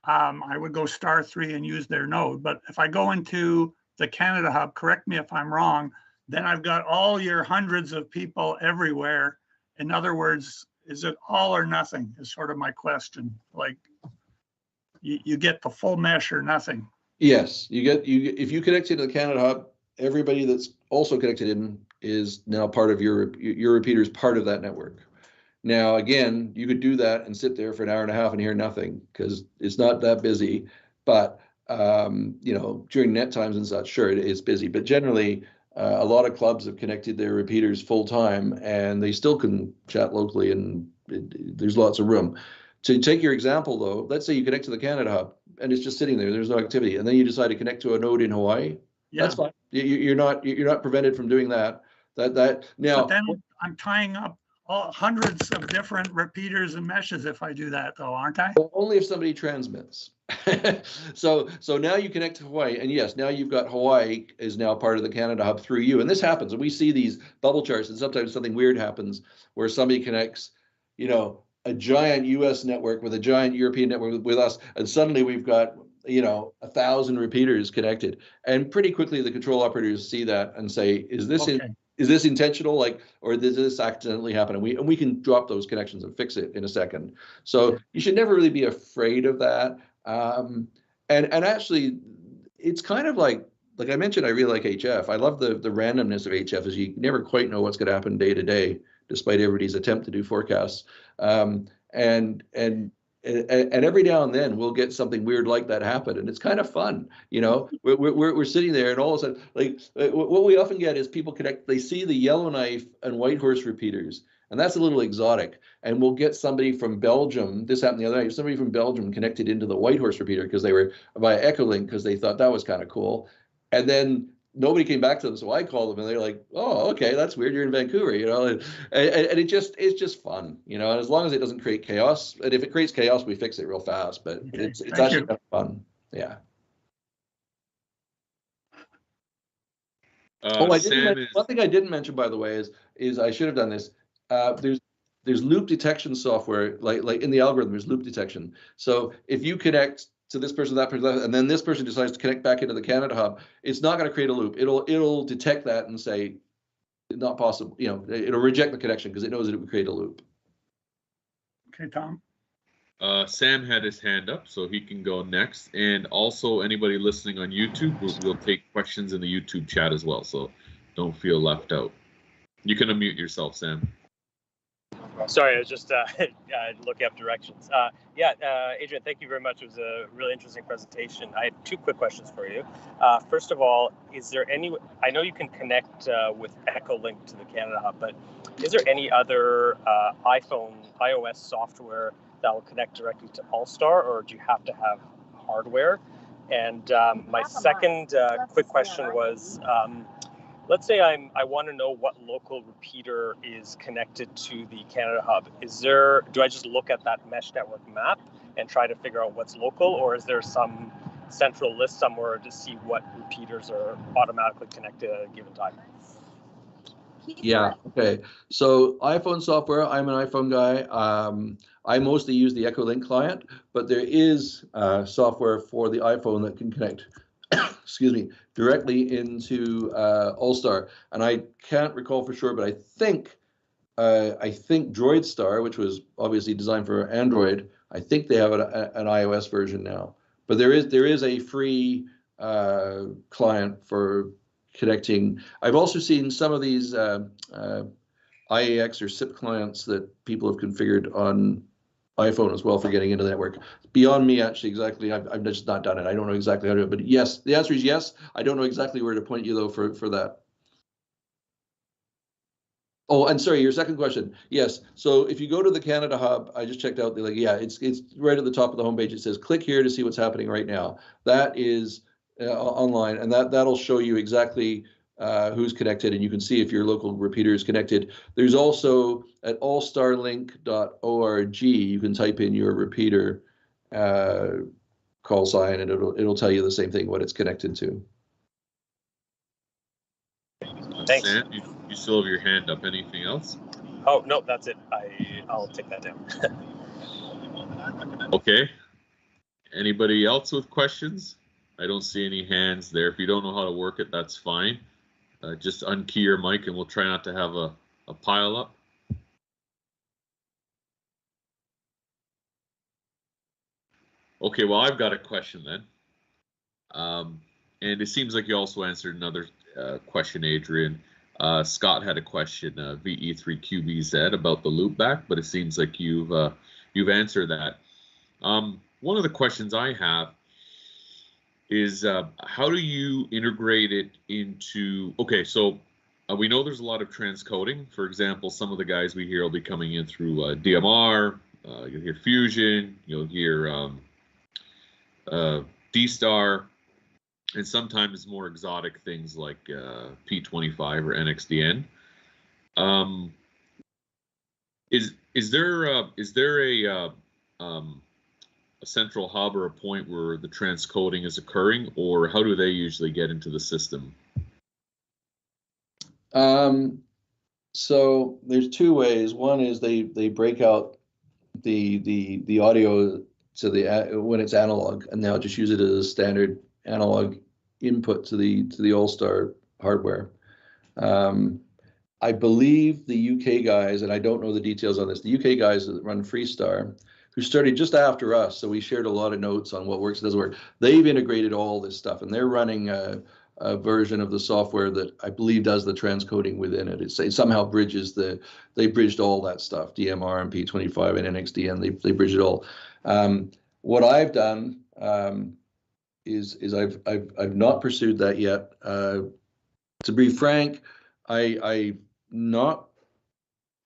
I would go *3 and use their node. But if I go into the Canada Hub, correct me if I'm wrong, then I've got all your hundreds of people everywhere. In other words, is it all or nothing is sort of my question. Like you get the full mesh or nothing. Yes, if you connect to the Canada Hub, everybody that's also connected in is now part of your repeater is part of that network. Now, again, you could do that and sit there for an hour and a half and hear nothing because it's not that busy. But you know, during net times and such, sure, it is busy. But generally, a lot of clubs have connected their repeaters full time, and they still can chat locally, and there's lots of room. To take your example, though, let's say you connect to the Canada Hub and it's just sitting there. There's no activity, and then you decide to connect to a node in Hawaii. Yeah. That's fine. You're not prevented from doing that. That now. But then I'm tying up hundreds of different repeaters and meshes if I do that, though, aren't I? Well, only if somebody transmits. So now you connect to Hawaii, and yes, now you've got Hawaii is now part of the Canada Hub through you, and this happens, and we see these bubble charts, and sometimes something weird happens where somebody connects, you know, a giant U.S. network with a giant European network with us, and suddenly we've got, you know, 1,000 repeaters connected, and pretty quickly the control operators see that and say, is this is this intentional, like, or did this accidentally happen? And we can drop those connections and fix it in a second. So you should never really be afraid of that. And actually, it's kind of like I mentioned, I really like HF. I love the randomness of HF, is you never quite know what's going to happen day to day, despite everybody's attempt to do forecasts. And every now and then we'll get something weird like that happen, and it's kind of fun, you know. We're sitting there, and all of a sudden, like what we often get is people connect. They see the Yellowknife and Whitehorse repeaters, and that's a little exotic. And we'll get somebody from Belgium. This happened the other night. Somebody from Belgium connected into the Whitehorse repeater because they were via Echolink because they thought that was kind of cool, and then nobody came back to them, so I called them, and they're like, "Oh, okay, that's weird. You're in Vancouver, you know." And it's just fun, you know. And as long as it doesn't create chaos, and if it creates chaos, we fix it real fast. But it's actually kind of fun, yeah. One thing I didn't mention, by the way, is I should have done this. There's loop detection software, like in the algorithm, there's loop detection. So if you connect to this person, that person, and then this person decides to connect back into the Canada Hub, it's not going to create a loop. It'll detect that and say, not possible. You know, it'll reject the connection because it knows that it would create a loop. Okay, Tom. Sam had his hand up, so he can go next. And also, anybody listening on YouTube, we'll take questions in the YouTube chat as well. So don't feel left out. You can unmute yourself, Sam. Sorry, I was just looking up directions. Adrian, thank you very much. It was a really interesting presentation. I had two quick questions for you. First of all, is there any, I know you can connect with Echolink to the Canada Hub, but is there any other iOS software that will connect directly to AllStar, or do you have to have hardware? And my second quick question was, let's say I want to know what local repeater is connected to the Canada Hub. Do I just look at that mesh network map and try to figure out what's local, or is there some central list somewhere to see what repeaters are automatically connected at a given time? Yeah, okay. So iPhone software, I'm an iPhone guy. I mostly use the Echolink client, but there is software for the iPhone that can connect excuse me, directly into AllStar. And I can't recall for sure, but I think DroidStar, which was obviously designed for Android, I think they have an iOS version now. But there is a free client for connecting. I've also seen some of these IAX or SIP clients that people have configured on iPhone as well for getting into the network. Beyond me, actually, exactly. I've just not done it. I don't know exactly how to do it. But yes, the answer is yes. I don't know exactly where to point you, though, for that. Oh, and sorry, your second question. Yes. So if you go to the Canada Hub, I just checked out. It's right at the top of the homepage. It says, click here to see what's happening right now. That is online, and that'll show you exactly who's connected, and you can see if your local repeater is connected. There's also at allstarlink.org, you can type in your repeater call sign, and it'll tell you the same thing, what it's connected to. Thanks. Sam, you still have your hand up. Anything else? Oh, no, that's it. I'll take that down. Okay. Anybody else with questions? I don't see any hands there. If you don't know how to work it, that's fine. Just unkey your mic and we'll try not to have a pile up. Okay, well, I've got a question then. And it seems like you also answered another question, Adrian. Scott had a question, VE3QBZ, about the loopback, but it seems like you've answered that. One of the questions I have is how do you integrate it into, okay, so we know there's a lot of transcoding. For example, some of the guys we hear will be coming in through DMR, you'll hear Fusion, you'll hear D-Star, and sometimes more exotic things like P25 or NXDN. Is there a central hub or a point where the transcoding is occurring, or how do they usually get into the system? So there's two ways. One is they break out the audio to the when it's analog, and they'll just use it as a standard analog input to the AllStar hardware. I believe the UK guys, and I don't know the details on this, the UK guys that run Freestar, who started just after us, so we shared a lot of notes on what works and doesn't work. They've integrated all this stuff, and they're running a version of the software that I believe does the transcoding within it. It somehow bridges they bridged all that stuff, DMR and P25 and NXDN. They bridge it all. What I've done is I've not pursued that yet. To be frank, I've not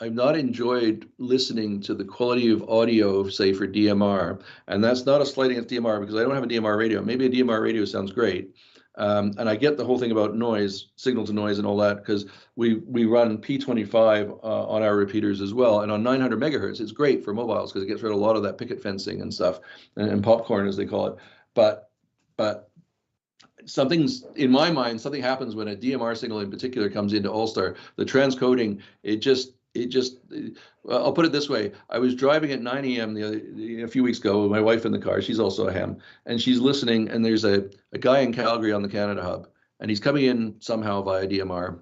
enjoyed listening to the quality of audio, say for DMR, and that's not a slight against DMR because I don't have a DMR radio. Maybe a DMR radio sounds great, and I get the whole thing about noise, signal to noise, and all that because we run P25 on our repeaters as well, and on 900 megahertz, it's great for mobiles because it gets rid of a lot of that picket fencing and stuff, and popcorn as they call it. But something's in my mind. Something happens when a DMR signal in particular comes into AllStar. The transcoding, I'll put it this way. I was driving at 9 a.m. a few weeks ago with my wife in the car. She's also a ham, and she's listening. And there's a guy in Calgary on the Canada hub, and he's coming in somehow via DMR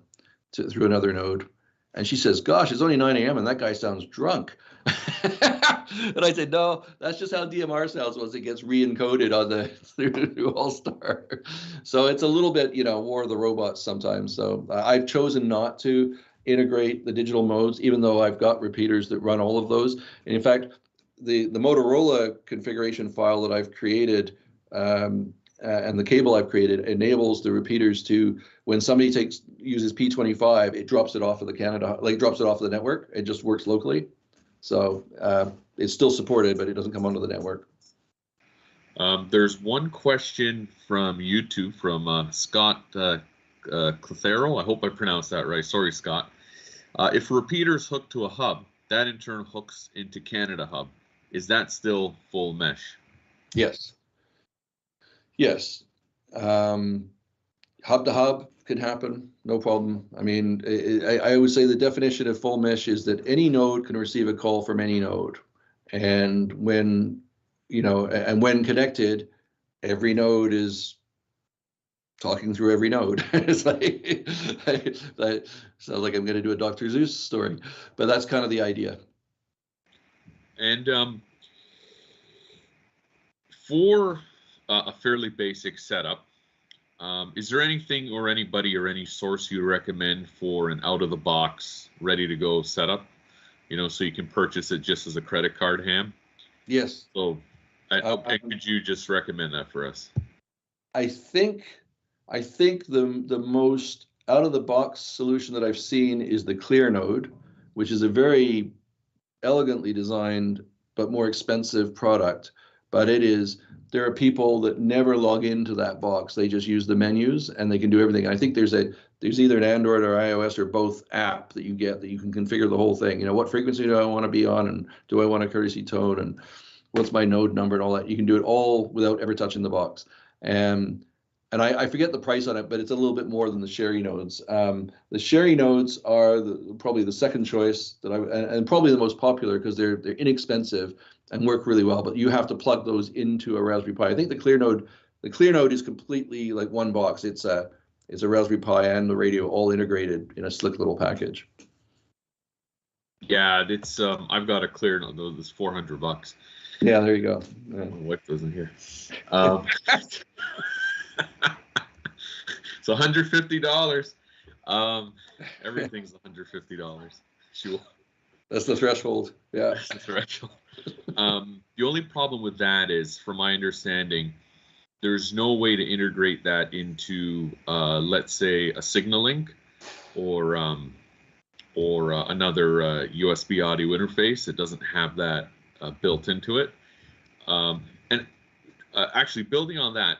through another node. And she says, "Gosh, it's only 9 a.m. and that guy sounds drunk." And I said, "No, that's just how DMR sounds once it gets re-encoded on through AllStar." So it's a little bit, War of the Robots sometimes. So I've chosen not to integrate the digital modes, even though I've got repeaters that run all of those. And in fact, the Motorola configuration file that I've created and the cable I've created enables the repeaters to, when somebody uses P25, it drops it off of the Canada, like drops it off of the network. It just works locally. So it's still supported, but it doesn't come onto the network. There's one question from YouTube from Scott Clethero. I hope I pronounced that right. Sorry, Scott. If a repeater is hooked to a hub, that in turn hooks into Canada hub. Is that still full mesh? Yes. Yes. Hub to hub can happen, no problem. I mean, I would say the definition of full mesh is that any node can receive a call from any node. And when connected, every node is talking through every node. It's like, sounds like I'm going to do a Dr. Seuss story, but that's kind of the idea. And for a fairly basic setup, is there anything or anybody or any source you recommend for an out-of-the-box, ready-to-go setup? So you can purchase it just as a credit card ham? Yes. So, could you just recommend that for us? I think the most out-of-the-box solution that I've seen is the Clear node, which is a very elegantly designed but more expensive product. But there are people that never log into that box. They just use the menus and they can do everything. And I think there's either an Android or iOS or both app that you get that you can configure the whole thing. What frequency do I want to be on, and do I want a courtesy tone, and what's my node number and all that. You can do it all without ever touching the box. And I forget the price on it, but it's a little bit more than the Sherry nodes. The Sherry nodes are probably the second choice and probably the most popular because they're inexpensive and work really well, but you have to plug those into a Raspberry Pi. I think the Clear node The ClearNode is completely like one box. It's a Raspberry Pi and the radio all integrated in a slick little package. Yeah, it's I've got a ClearNode though. It's $400. Yeah, there you go. Yeah. My wife doesn't hear. It's $150. Everything's $150. Sure. That's the threshold. Yeah. That's the threshold. The only problem with that is, from my understanding, there's no way to integrate that into, let's say, a signal link or another USB audio interface. It doesn't have that built into it. Actually, building on that,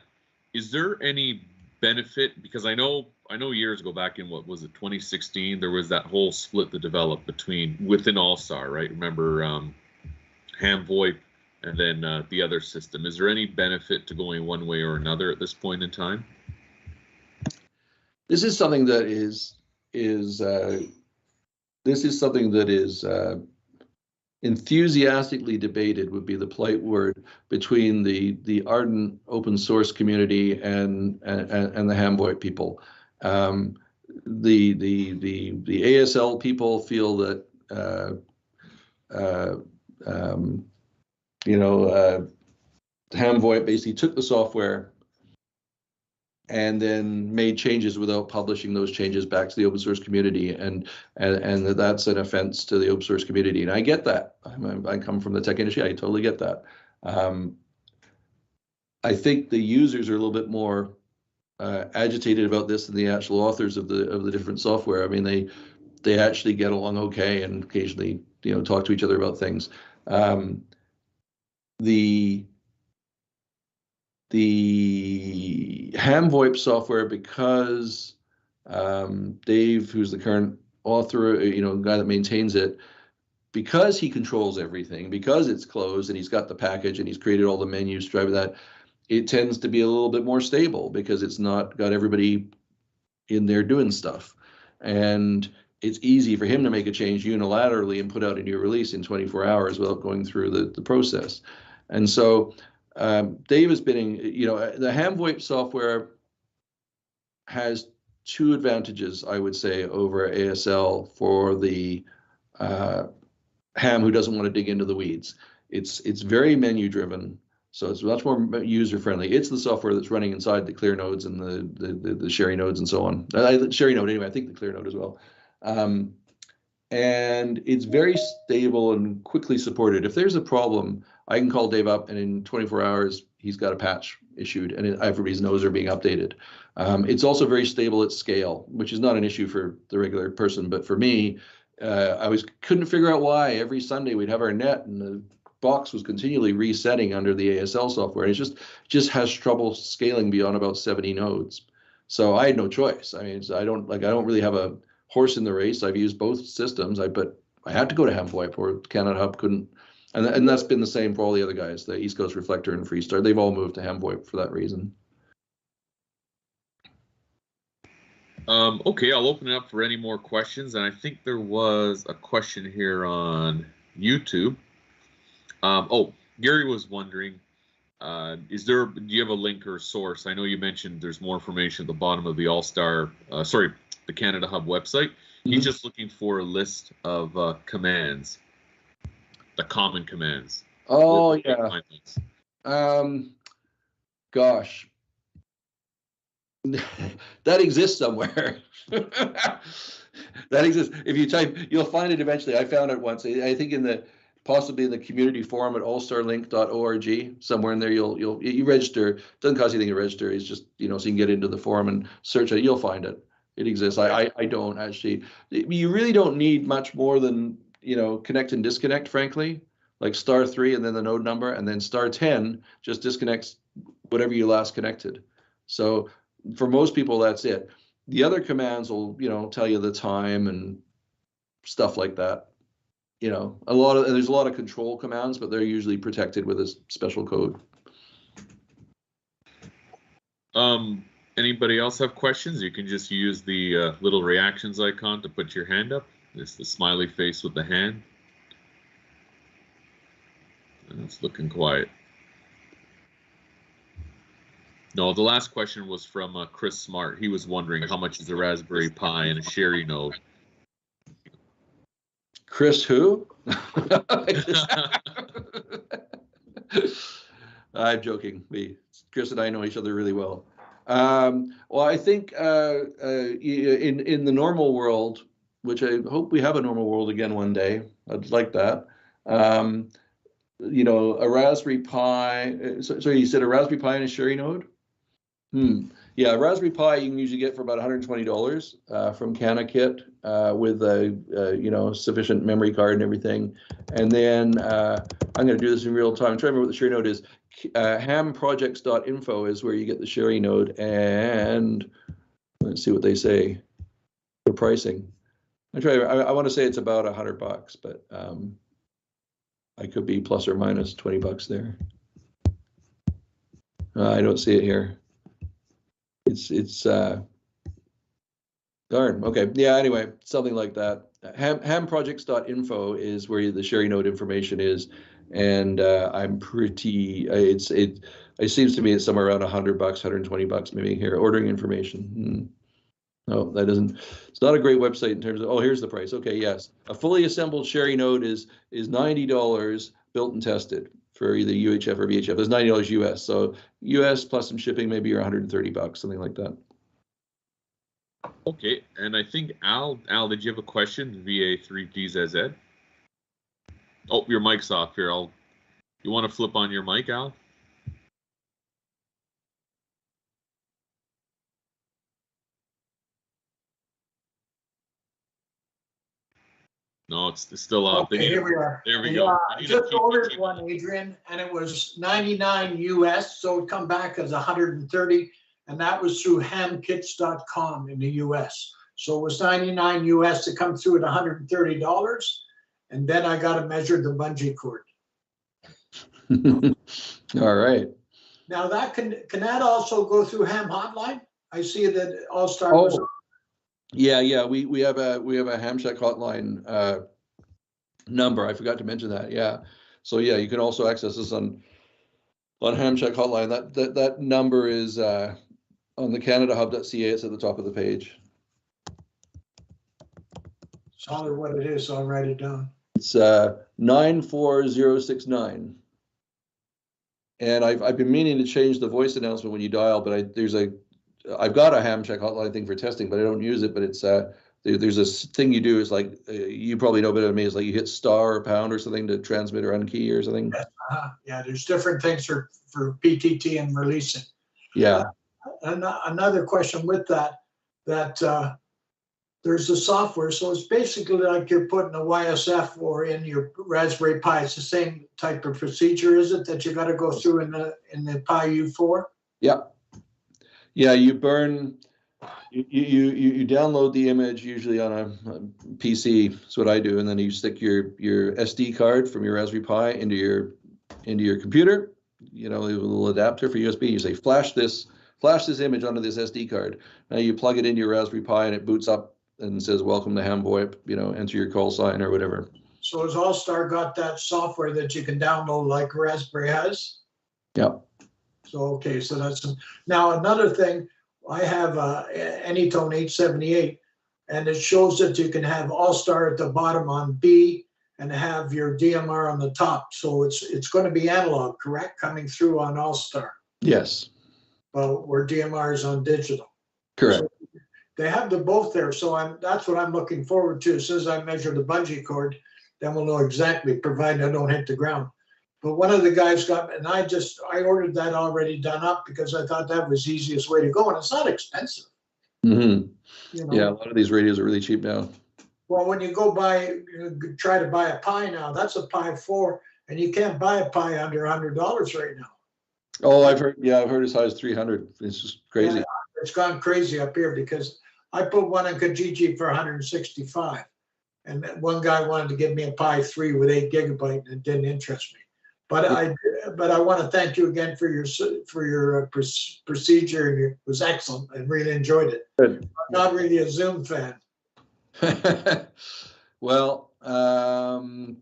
is there any benefit? Because I know years ago, back in, what was it, 2016, there was that whole split that developed within AllStar, right? Remember, ham VoIP and then the other system. Is there any benefit to going one way or another at this point in time? This is something that is enthusiastically debated, would be the polite word, between the ardent open source community and the ham VoIP people. The ASL people feel that ham VoIP basically took the software and then made changes without publishing those changes back to the open source community, and that's an offense to the open source community. And I get that. I come from the tech industry. I totally get that. I think the users are a little bit more agitated about this than the actual authors of the different software. I mean, they actually get along okay and occasionally talk to each other about things. The ham VoIP software, because Dave, who's the current author, guy that maintains it, because he controls everything, because it's closed and he's got the package and he's created all the menus driving that, it tends to be a little bit more stable because it's not got everybody in there doing stuff. And it's easy for him to make a change unilaterally and put out a new release in 24 hours without going through the process. And so Dave has been, the ham VoIP software has two advantages, I would say, over ASL for the ham who doesn't want to dig into the weeds. It's very menu driven, so it's much more user friendly. It's the software that's running inside the clear nodes and the Sherry nodes and so on. Sherry node anyway, I think the clear node as well. And it's very stable and quickly supported. If there's a problem, I can call Dave up, and in 24 hours, he's got a patch issued, and everybody's nodes are being updated. It's also very stable at scale, which is not an issue for the regular person, but for me, I couldn't figure out why every Sunday we'd have our net, and the box was continually resetting under the ASL software. And it just has trouble scaling beyond about 70 nodes. So I had no choice. I mean, I don't really have a horse in the race. I've used both systems, but I had to go to ham VoIP, or Canada Hub couldn't. And that's been the same for all the other guys, the East Coast Reflector and Freestar. They've all moved to ham VoIP for that reason. Okay, I'll open it up for any more questions. And I think there was a question here on YouTube. Gary was wondering, do you have a link or source? I know you mentioned there's more information at the bottom of the the Canada Hub website. Mm-hmm. He's just looking for a list of commands. The common commands. Oh, yeah. Gosh. That exists somewhere. That exists. If you type, you'll find it eventually. I found it once. I think possibly in the community forum at allstarlink.org. Somewhere in there, you register. It doesn't cost you anything to register. It's just, so you can get into the forum and search it. You'll find it. It exists. I don't actually. You really don't need much more than connect and disconnect, frankly, like *3 and then the node number, and then *10 just disconnects whatever you last connected. So for most people, that's it. The other commands will, tell you the time and stuff like that. There's a lot of control commands, but they're usually protected with a special code. Anybody else have questions? You can just use the little reactions icon to put your hand up. It's the smiley face with the hand. And it's looking quiet. No, the last question was from Chris Smart. He was wondering how much is a Raspberry Pi and a Sherry node. Chris who? I'm joking. Chris and I know each other really well. Well, I think in the normal world, which I hope we have a normal world again one day. I'd like that. You know, a Raspberry Pi. So you said a Raspberry Pi and a Sherry node? Yeah, a Raspberry Pi you can usually get for about $120 from CanaKit with a sufficient memory card and everything. And then I'm going to do this in real time. I'm trying to remember what the Sherry node is. Hamprojects.info is where you get the Sherry node, and let's see what they say. The pricing. I want to say it's about $100, but I could be plus or minus $20 there. I don't see it here. It's darn. Okay. Yeah. Anyway, something like that. Hamprojects.info is where the Sherry node information is, and I'm pretty. It seems to me it's somewhere around $100, $120 maybe here. Ordering information. No, that doesn't. It's not a great website in terms of. Oh, here's the price. Okay. Yes, a fully assembled Sherry node is $90 built and tested for either UHF or VHF. There's $90 US. So US plus some shipping, maybe you're $130, something like that. Okay, and I think Al, did you have a question? VA3PZZ. Oh, your mic's off here. You want to flip on your mic, Al? No, it's still off. Okay, here we are. There we go. I just ordered one, Adrian, and it was 99 US, so it come back as 130, and that was through hamkits.com in the US. So it was 99 US to come through at $130, and then I got to measure the bungee cord. All right. Now that can that also go through Ham Hotline? I see that AllStar was. Yeah. We have a Ham Shack hotline number. I forgot to mention that. Yeah. So yeah, you can also access this on Ham Shack hotline. That number is on the CanadaHub.ca. It's at the top of the page. Solid what it is, so I'll write it down. It's 94069. And I've been meaning to change the voice announcement when you dial, but I've got a Ham Shack hotline thing for testing, but I don't use it. But it's there's this thing you do is like you probably know better than me. Is like you hit star or pound or something to transmit or unkey or something. Yeah, there's different things for PTT and releasing. Yeah. Another question with that there's the software, so it's basically like you're putting a YSF or in your Raspberry Pi. It's the same type of procedure, is it, that you got to go through in the Pi U4? Yeah. Yeah, you download the image usually on a PC. That's what I do, and then you stick your SD card from your Raspberry Pi into your computer. You know, a little adapter for USB. You say flash this image onto this SD card. Now you plug it into your Raspberry Pi, and it boots up and says welcome to Ham VoIP. You know, enter your call sign or whatever. So has AllStar got that software that you can download like Raspberry has? Yeah. So, okay, so that's now another thing. I have Anytone 878, and it shows that you can have AllStar at the bottom on B and have your DMR on the top. So it's going to be analog, correct? Coming through on AllStar. Yes. Well, where DMR is on digital. Correct. So they have the both there. So that's what I'm looking forward to. As soon as I measure the bungee cord, then we'll know exactly, provided I don't hit the ground. But one of the guys got, and I ordered that already done up because I thought that was the easiest way to go, and it's not expensive. Mm-hmm. You know? Yeah, a lot of these radios are really cheap now. Well, when you go try to buy a Pi now, that's a Pi 4, and you can't buy a Pi under $100 right now. Oh, I've heard as high as 300. It's just crazy. Yeah, it's gone crazy up here because I put one in Kijiji for 165, and one guy wanted to give me a Pi 3 with 8 gigabyte, and it didn't interest me. But I want to thank you again for your procedure. It was excellent. I really enjoyed it. Good. I'm not really a Zoom fan. Well, I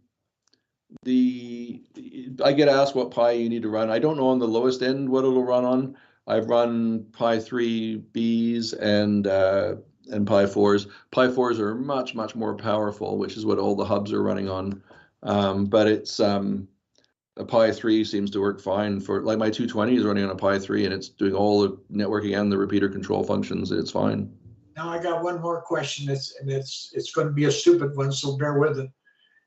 get asked what Pi you need to run. I don't know on the lowest end what it'll run on. I've run Pi 3Bs and Pi 4s. Pi 4s are much more powerful, which is what all the hubs are running on. But it's a Pi 3 seems to work fine for, like, my 220 is running on a Pi 3 and it's doing all the networking and the repeater control functions. It's fine. Now I got one more question. It's going to be a stupid one, so bear with it.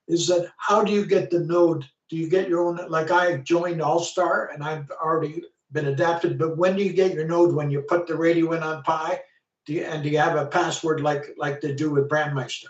Is that how do you get the node? Do you get your own? Like, I joined AllStar and I've already been adapted, but when do you get your node? When you put the radio in on Pi? Do you have a password like they do with Brandmeister?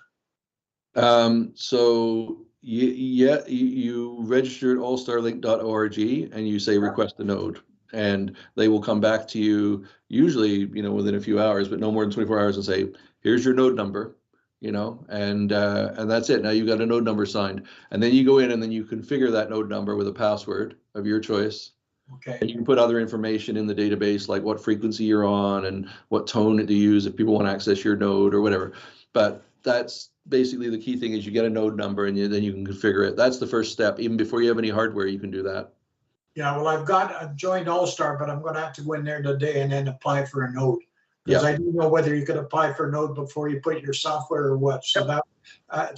So you register at allstarlink.org and you say request a node, and they will come back to you usually, within a few hours, but no more than 24 hours, and say, here's your node number, and that's it. Now you've got a node number signed, and then you go in and then you configure that node number with a password of your choice. Okay. And you can put other information in the database, like what frequency you're on and what tone to use if people want to access your node or whatever. But that's basically the key thing, is you get a node number and then you can configure it. That's the first step. Even before you have any hardware, you can do that. Yeah, well, I've joined AllStar, but I'm going to have to go in there today and then apply for a node. Because I didn't know whether you could apply for a node before you put your software or what. So that,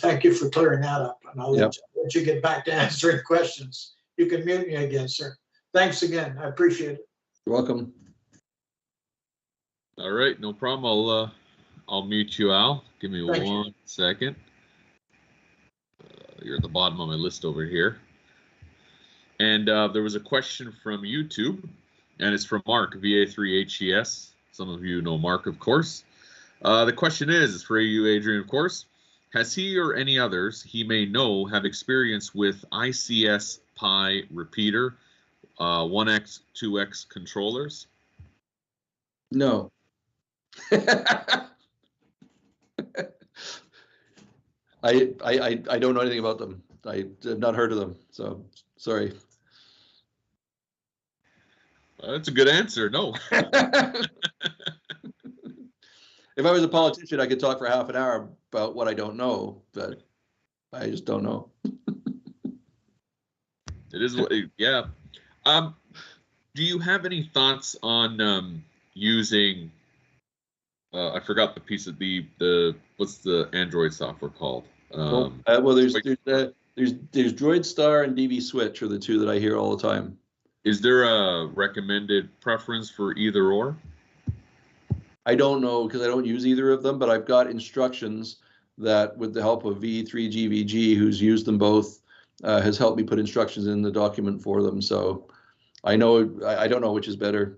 thank you for clearing that up. And I'll let you get back to answering questions. You can mute me again, sir. Thanks again. I appreciate it. You're welcome. All right, no problem. I'll mute you, Al. Give me one second. You're at the bottom of my list over here. And there was a question from YouTube, and it's from Mark, VA3HES. Some of you know Mark, of course. The question is for you, Adrian, of course. Has he or any others he may know have experience with ICS Pi repeater, 1X, 2X controllers? No. I don't know anything about them. I have not heard of them, so sorry. That's a good answer. No. If I was a politician, I could talk for half an hour about what I don't know, but I just don't know. It is, yeah. Do you have any thoughts on using? I forgot the piece of the what's the Android software called? Well, there's Droid Star and DV Switch are the two that I hear all the time. Is there a recommended preference for either or? I don't know, because I don't use either of them, but I've got instructions that, with the help of V3GVG, who's used them both, has helped me put instructions in the document for them. So I know, I don't know which is better.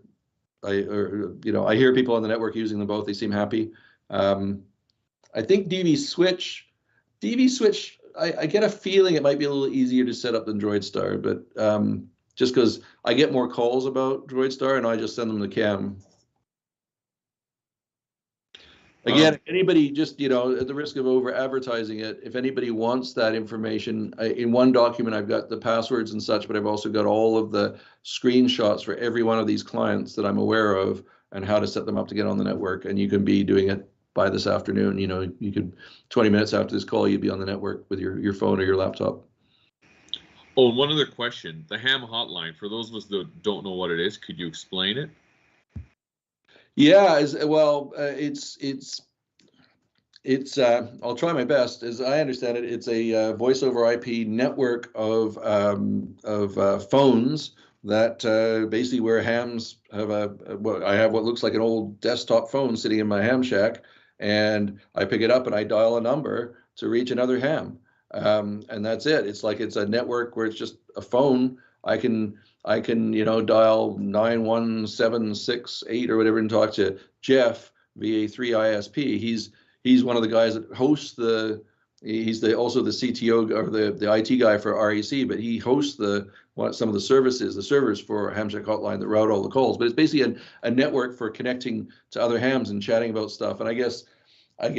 I hear people on the network using them both. They seem happy. I think DV Switch, I get a feeling it might be a little easier to set up than Droid Star, but just because I get more calls about Droid Star and I just send them to Cam. Again, if anybody, just, at the risk of over advertising it, if anybody wants that information, in one document I've got the passwords and such, but I've also got all of the screenshots for every one of these clients that I'm aware of and how to set them up to get on the network. And you can be doing it by this afternoon. You could 20 minutes after this call, you'd be on the network with your phone or your laptop. Oh, and one other question. The ham hotline, for those of us that don't know what it is, could you explain it? Yeah, it's I'll try my best. As I understand it, it's a voice over IP network of phones that basically, where hams have I have what looks like an old desktop phone sitting in my ham shack, and I pick it up and I dial a number to reach another ham, and that's it. It's like it's a network where it's just a phone. I can dial 91768 or whatever and talk to Jeff, VA3ISP. He's one of the guys that hosts he's also the CTO or the IT guy for REC, but he hosts some of the servers for Hamshack Hotline that route all the calls. But it's basically a network for connecting to other hams and chatting about stuff. And I guess I've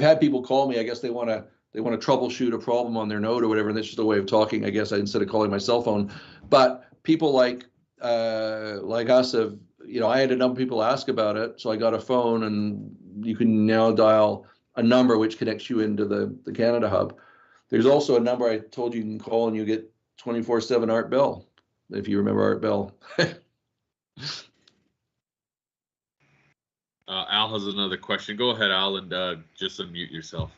had people call me. I guess they want to troubleshoot a problem on their node or whatever, and that's just a way of talking, I guess, instead of calling my cell phone. But people like us have, I had a number of people ask about it, so I got a phone, and you can now dial a number which connects you into the Canada hub. There's also a number I told you can call, and you get 24/7 Art Bell, if you remember Art Bell. Al has another question. Go ahead, Al, and just unmute yourself.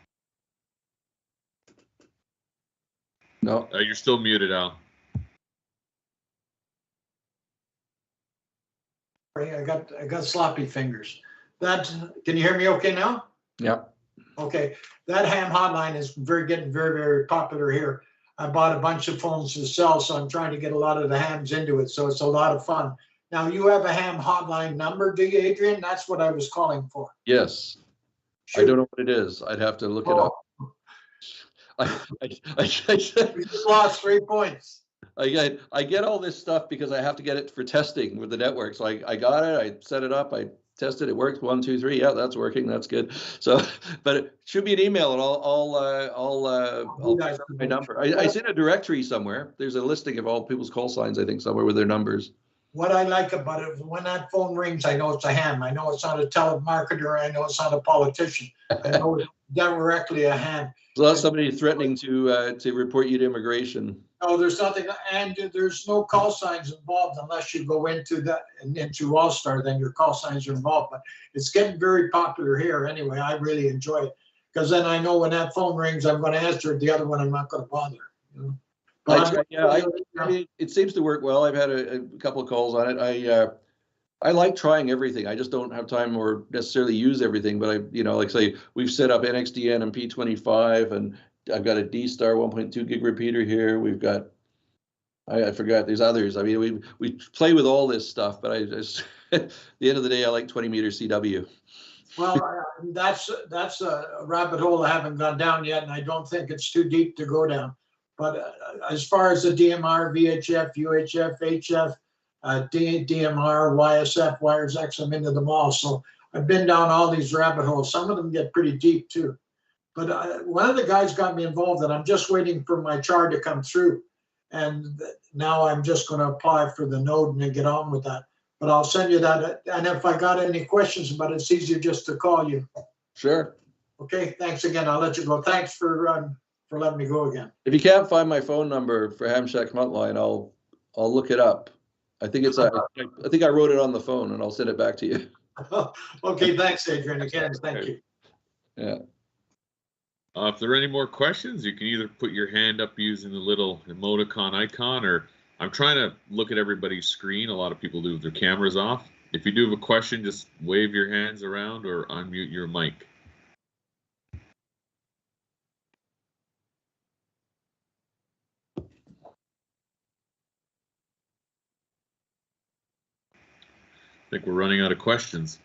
No. You're still muted, Al. I got sloppy fingers. Can you hear me okay now? Yeah. Okay, that ham hotline is getting very, very popular here. I bought a bunch of phones to sell, so I'm trying to get a lot of the hams into it. So it's a lot of fun. Now, you have a ham hotline number, do you, Adrian? That's what I was calling for. Yes. Shoot. I don't know what it is. I'd have to look it up. We just lost 3 points. I get all this stuff because I have to get it for testing with the network. So I got it. I set it up. I tested. It worked. 1, 2, 3. Yeah, that's working. That's good. So, but it should be an email, and I'll my number. I see in a directory somewhere. There's a listing of all people's call signs, I think, somewhere with their numbers. What I like about it, when that phone rings, I know it's a ham. I know it's not a telemarketer. I know it's not a politician. I know it's directly a ham. So that's somebody threatening to report you to immigration. No, there's nothing, and there's no call signs involved unless you go into AllStar, then your call signs are involved. But it's getting very popular here anyway. I really enjoy it because then I know when that phone rings, I'm going to answer it. The other one, I'm not going to bother. You know? It seems to work well. I've had a couple of calls on it. I like trying everything. I just don't have time or necessarily use everything. But like say we've set up NXDN and P25, and I've got a D-Star 1.2 gig repeater here. We've got, I forgot, there's others. I mean, we play with all this stuff, but I just at the end of the day, I like 20 meter CW. Well, that's a rabbit hole I haven't gone down yet, and I don't think it's too deep to go down. But as far as the DMR, VHF, UHF, HF, DMR, YSF, Wires X, I'm into them all. So I've been down all these rabbit holes. Some of them get pretty deep too. But one of the guys got me involved, and I'm just waiting for my chart to come through. And now I'm just going to apply for the node and then get on with that. But I'll send you that. And if I got any questions about it, it's easier just to call you. Sure. Okay. Thanks again. I'll let you go. Thanks for letting me go again. If you can't find my phone number for Ham Shack Hotline, I'll look it up. I think I think I wrote it on the phone, and I'll send it back to you. Okay. Thanks, Adrian. Again, thank you. Yeah. If there are any more questions, you can either put your hand up using the little emoticon icon, or I'm trying to look at everybody's screen. A lot of people do with their cameras off. If you do have a question, just wave your hands around or unmute your mic. I think we're running out of questions.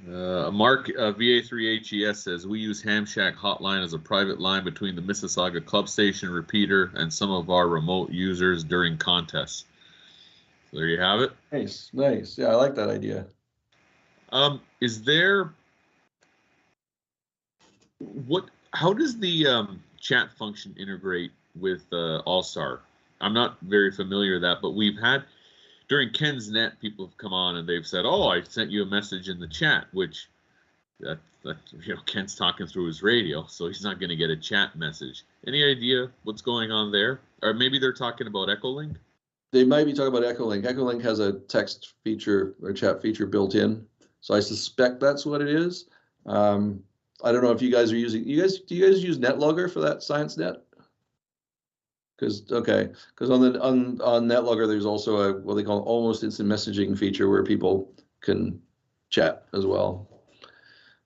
Mark VA3HES says, we use Ham Shack Hotline as a private line between the Mississauga Club Station repeater and some of our remote users during contests. So there you have it. Nice, nice. Yeah, I like that idea. Is there how does the chat function integrate with AllStar? I'm not very familiar with that, but we've had during Ken's Net, people have come on and they've said, "Oh, I sent you a message in the chat," which Ken's talking through his radio, so he's not going to get a chat message. Any idea what's going on there? Or maybe they're talking about Echolink? They might be talking about Echolink. Echolink has a text feature or chat feature built in, so I suspect that's what it is. I don't know if you guys are using. Do you guys use NetLogger for that ScienceNet? Because on NetLogger there's also a what they call almost instant messaging feature where people can chat as well.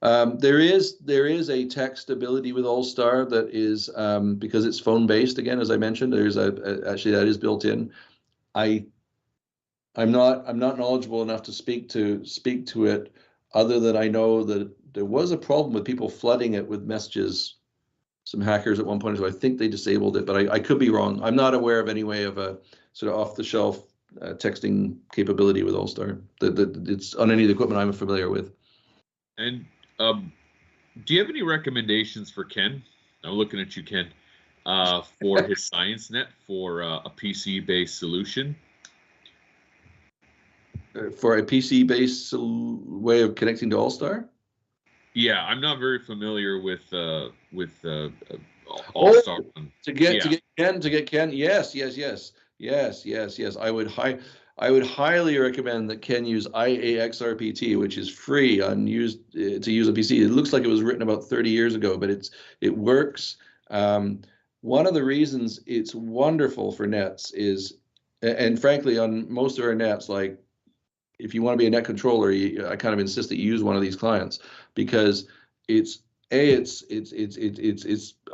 There is a text ability with AllStar that is because it's phone based again, as I mentioned. There's actually that is built in. I'm not knowledgeable enough to speak to it, other than I know that there was a problem with people flooding it with messages. Some hackers at one point, so I think they disabled it, but I could be wrong. I'm not aware of any way of a sort of off-the-shelf texting capability with AllStar. It's on any of the equipment I'm familiar with. And do you have any recommendations for Ken? I'm looking at you, Ken, for his ScienceNet for a PC-based solution. For a PC-based way of connecting to AllStar? Yeah, I'm not very familiar with AllStar. To get Ken, yes. I would I would highly recommend that Ken use IAXRPT, which is free to use a PC. It looks like it was written about 30 years ago, but it works. One of the reasons it's wonderful for nets is, and frankly, on most of our nets, like if you want to be a net controller, I kind of insist that you use one of these clients, because it's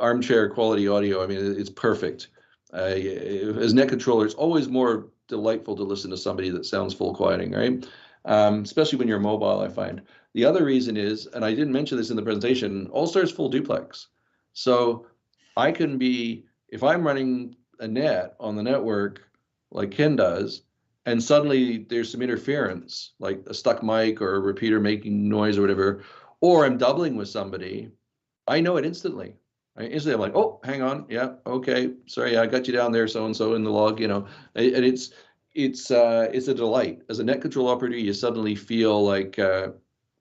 armchair quality audio. I mean, it's perfect. As net controller, it's always more delightful to listen to somebody that sounds full quieting, right? Especially when you're mobile, I find. The other reason is, and I didn't mention this in the presentation, AllStar is full duplex. So I can be, if I'm running a net on the network like Ken does, and suddenly there's some interference, like a stuck mic or a repeater making noise or whatever, or I'm doubling with somebody, I know it instantly. I'm like, oh, hang on, yeah, okay, sorry, I got you down there, so-and-so in the log, and it's a delight. As a net control operator, you suddenly feel like, I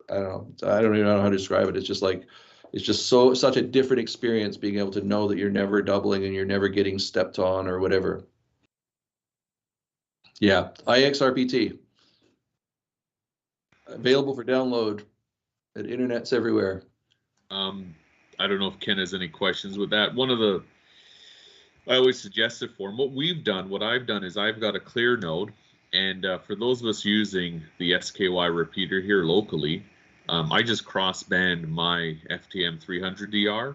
don't even know how to describe it. It's just like, it's just such a different experience being able to know that you're never doubling and you're never getting stepped on or whatever. Yeah, IXRPT. Available for download at internets everywhere. I don't know if Ken has any questions with that. I always suggest it for him. What I've done is I've got a clear node, and for those of us using the SKY repeater here locally, I just cross-band my FTM 300DR,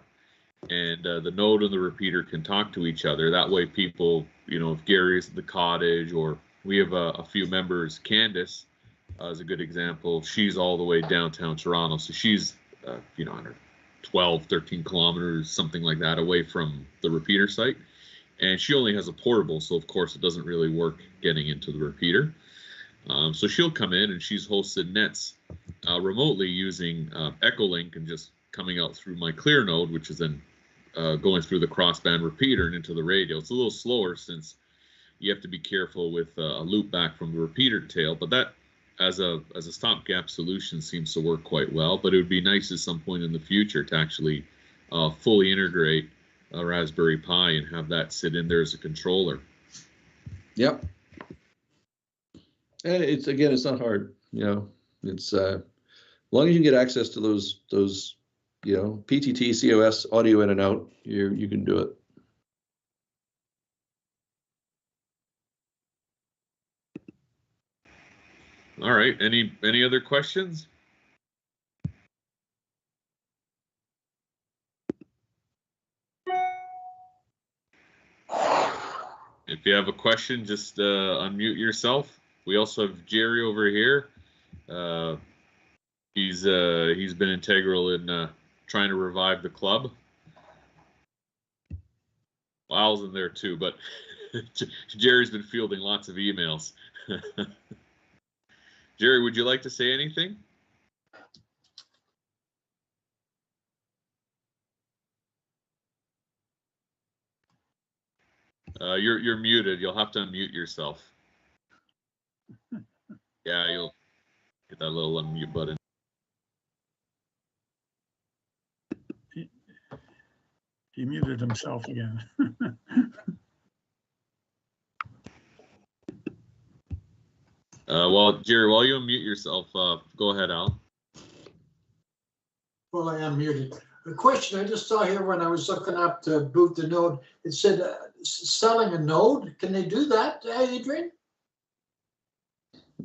and the node and the repeater can talk to each other. That way people, if Gary's at the cottage, or we have a few members, Candace is a good example. She's all the way downtown Toronto, so she's, on her 12, 13 kilometers, something like that, away from the repeater site. And she only has a portable, so of course it doesn't really work getting into the repeater. So she'll come in and she's hosted nets remotely using Echolink and just coming out through my clear node, which is then going through the crossband repeater and into the radio. It's a little slower since you have to be careful with a loop back from the repeater tail, but that as a stopgap solution seems to work quite well. But it would be nice at some point in the future to actually fully integrate a Raspberry Pi and have that sit in there as a controller. Yep. And it's not hard. It's as long as you can get access to those PTT, COS, audio in and out, you can do it. All right. Any other questions? If you have a question, just unmute yourself. We also have Jerry over here. He's been integral in trying to revive the club. Lyle's in there too, but Jerry's been fielding lots of emails. Jerry, would you like to say anything? You're muted. You'll have to unmute yourself. Yeah, you'll get that little unmute button. He muted himself again. Well, Jerry, while you unmute yourself, go ahead, Al. Well, I am muted. A question I just saw here when I was looking up to boot the node, it said selling a node. Can they do that, Adrian?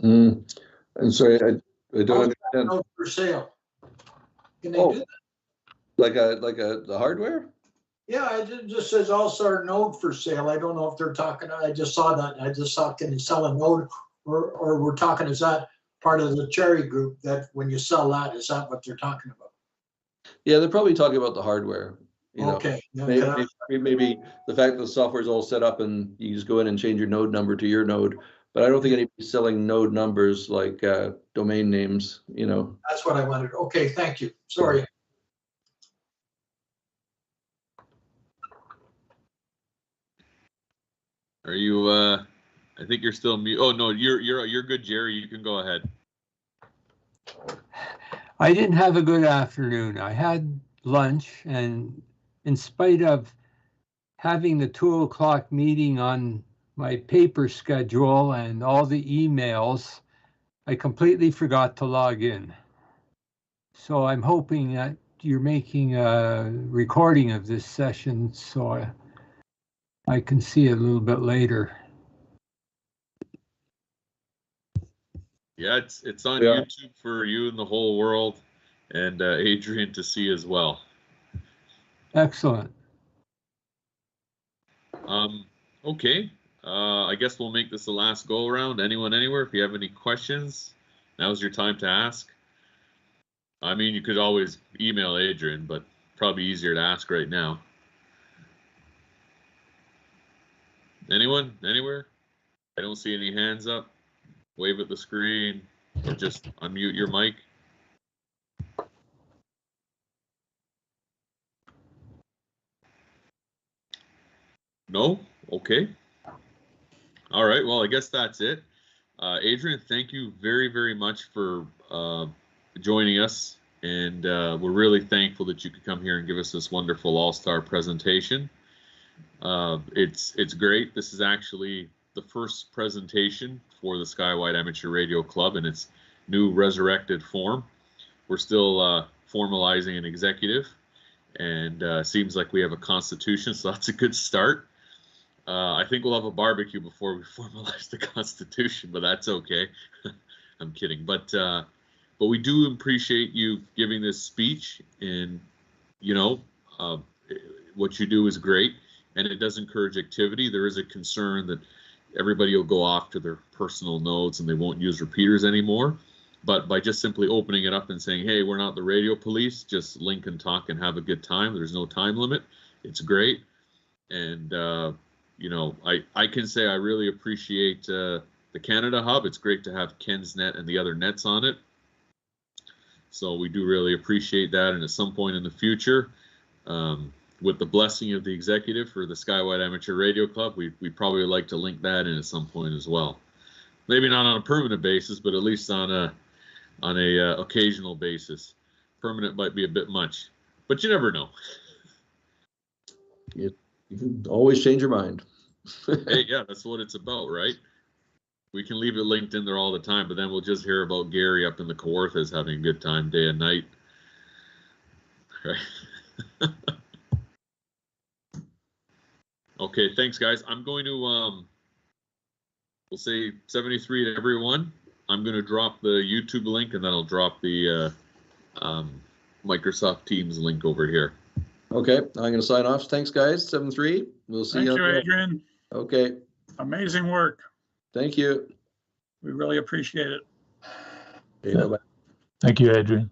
I'm sorry, I don't understand. Node for sale. Can they do that? Like the hardware? Yeah, it just says AllStar node for sale. I don't know if they're talking. I just saw that. I just saw, can you sell a node, or we're talking, is that part of the Cherry group, that when you sell that, is that what they're talking about? Yeah, they're probably talking about the hardware. Okay. Maybe the fact that the software is all set up and you just go in and change your node number to your node. But I don't think anybody's selling node numbers like domain names, That's what I wanted. Okay, thank you. Sorry. Are you? I think you're still mute. Oh no, you're good, Jerry. You can go ahead. I didn't have a good afternoon. I had lunch, and in spite of having the 2 o'clock meeting on my paper schedule and all the emails, I completely forgot to log in. So I'm hoping that you're making a recording of this session so I can see it a little bit later. Yeah, it's on Yeah. YouTube for you and the whole world, and Adrian to see as well. Excellent. Okay. I guess we'll make this the last go around. Anyone, anywhere? If you have any questions, now's your time to ask. I mean, you could always email Adrian, but probably easier to ask right now. Anyone, anywhere? I don't see any hands up. Wave at the screen or just unmute your mic. No? Okay. All right. Well, I guess that's it. Adrian, thank you very, very much for joining us. And we're really thankful that you could come here and give us this wonderful All-Star presentation. It's great. This is actually the first presentation for the Skywide Amateur Radio Club in its new resurrected form. We're still formalizing an executive, and seems like we have a constitution, so that's a good start. I think we'll have a barbecue before we formalize the constitution, but that's okay. I'm kidding. But we do appreciate you giving this speech, and what you do is great, and it does encourage activity. There is a concern that everybody will go off to their personal nodes and they won't use repeaters anymore. But by just simply opening it up and saying, hey, we're not the radio police, just link and talk and have a good time. There's no time limit. It's great. And, I can say I really appreciate the Canada Hub. It's great to have Ken's Net and the other nets on it. So we do really appreciate that. And at some point in the future, with the blessing of the executive for the Skywide Amateur Radio Club, we probably like to link that in at some point as well. Maybe not on a permanent basis, but at least on a occasional basis. Permanent might be a bit much, but you never know. You can always change your mind. Hey, yeah, that's what it's about, right? We can leave it linked in there all the time, but then we'll just hear about Gary up in the Kawarthas having a good time day and night. Right. Okay, thanks, guys. I'm going to, we'll say 73 to everyone. I'm going to drop the YouTube link, and then I'll drop the Microsoft Teams link over here. Okay, I'm going to sign off. Thanks, guys. 7-3. We'll see you. Thank you, Adrian. Okay. Amazing work. Thank you. We really appreciate it. Okay, bye-bye. Thank you, Adrian.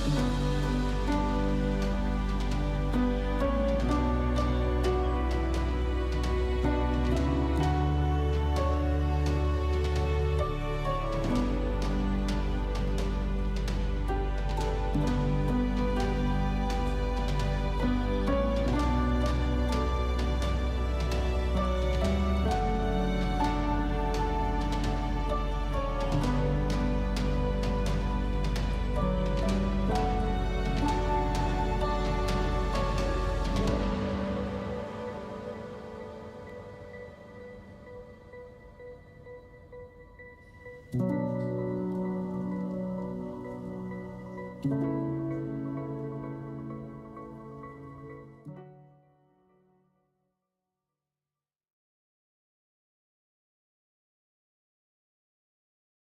you.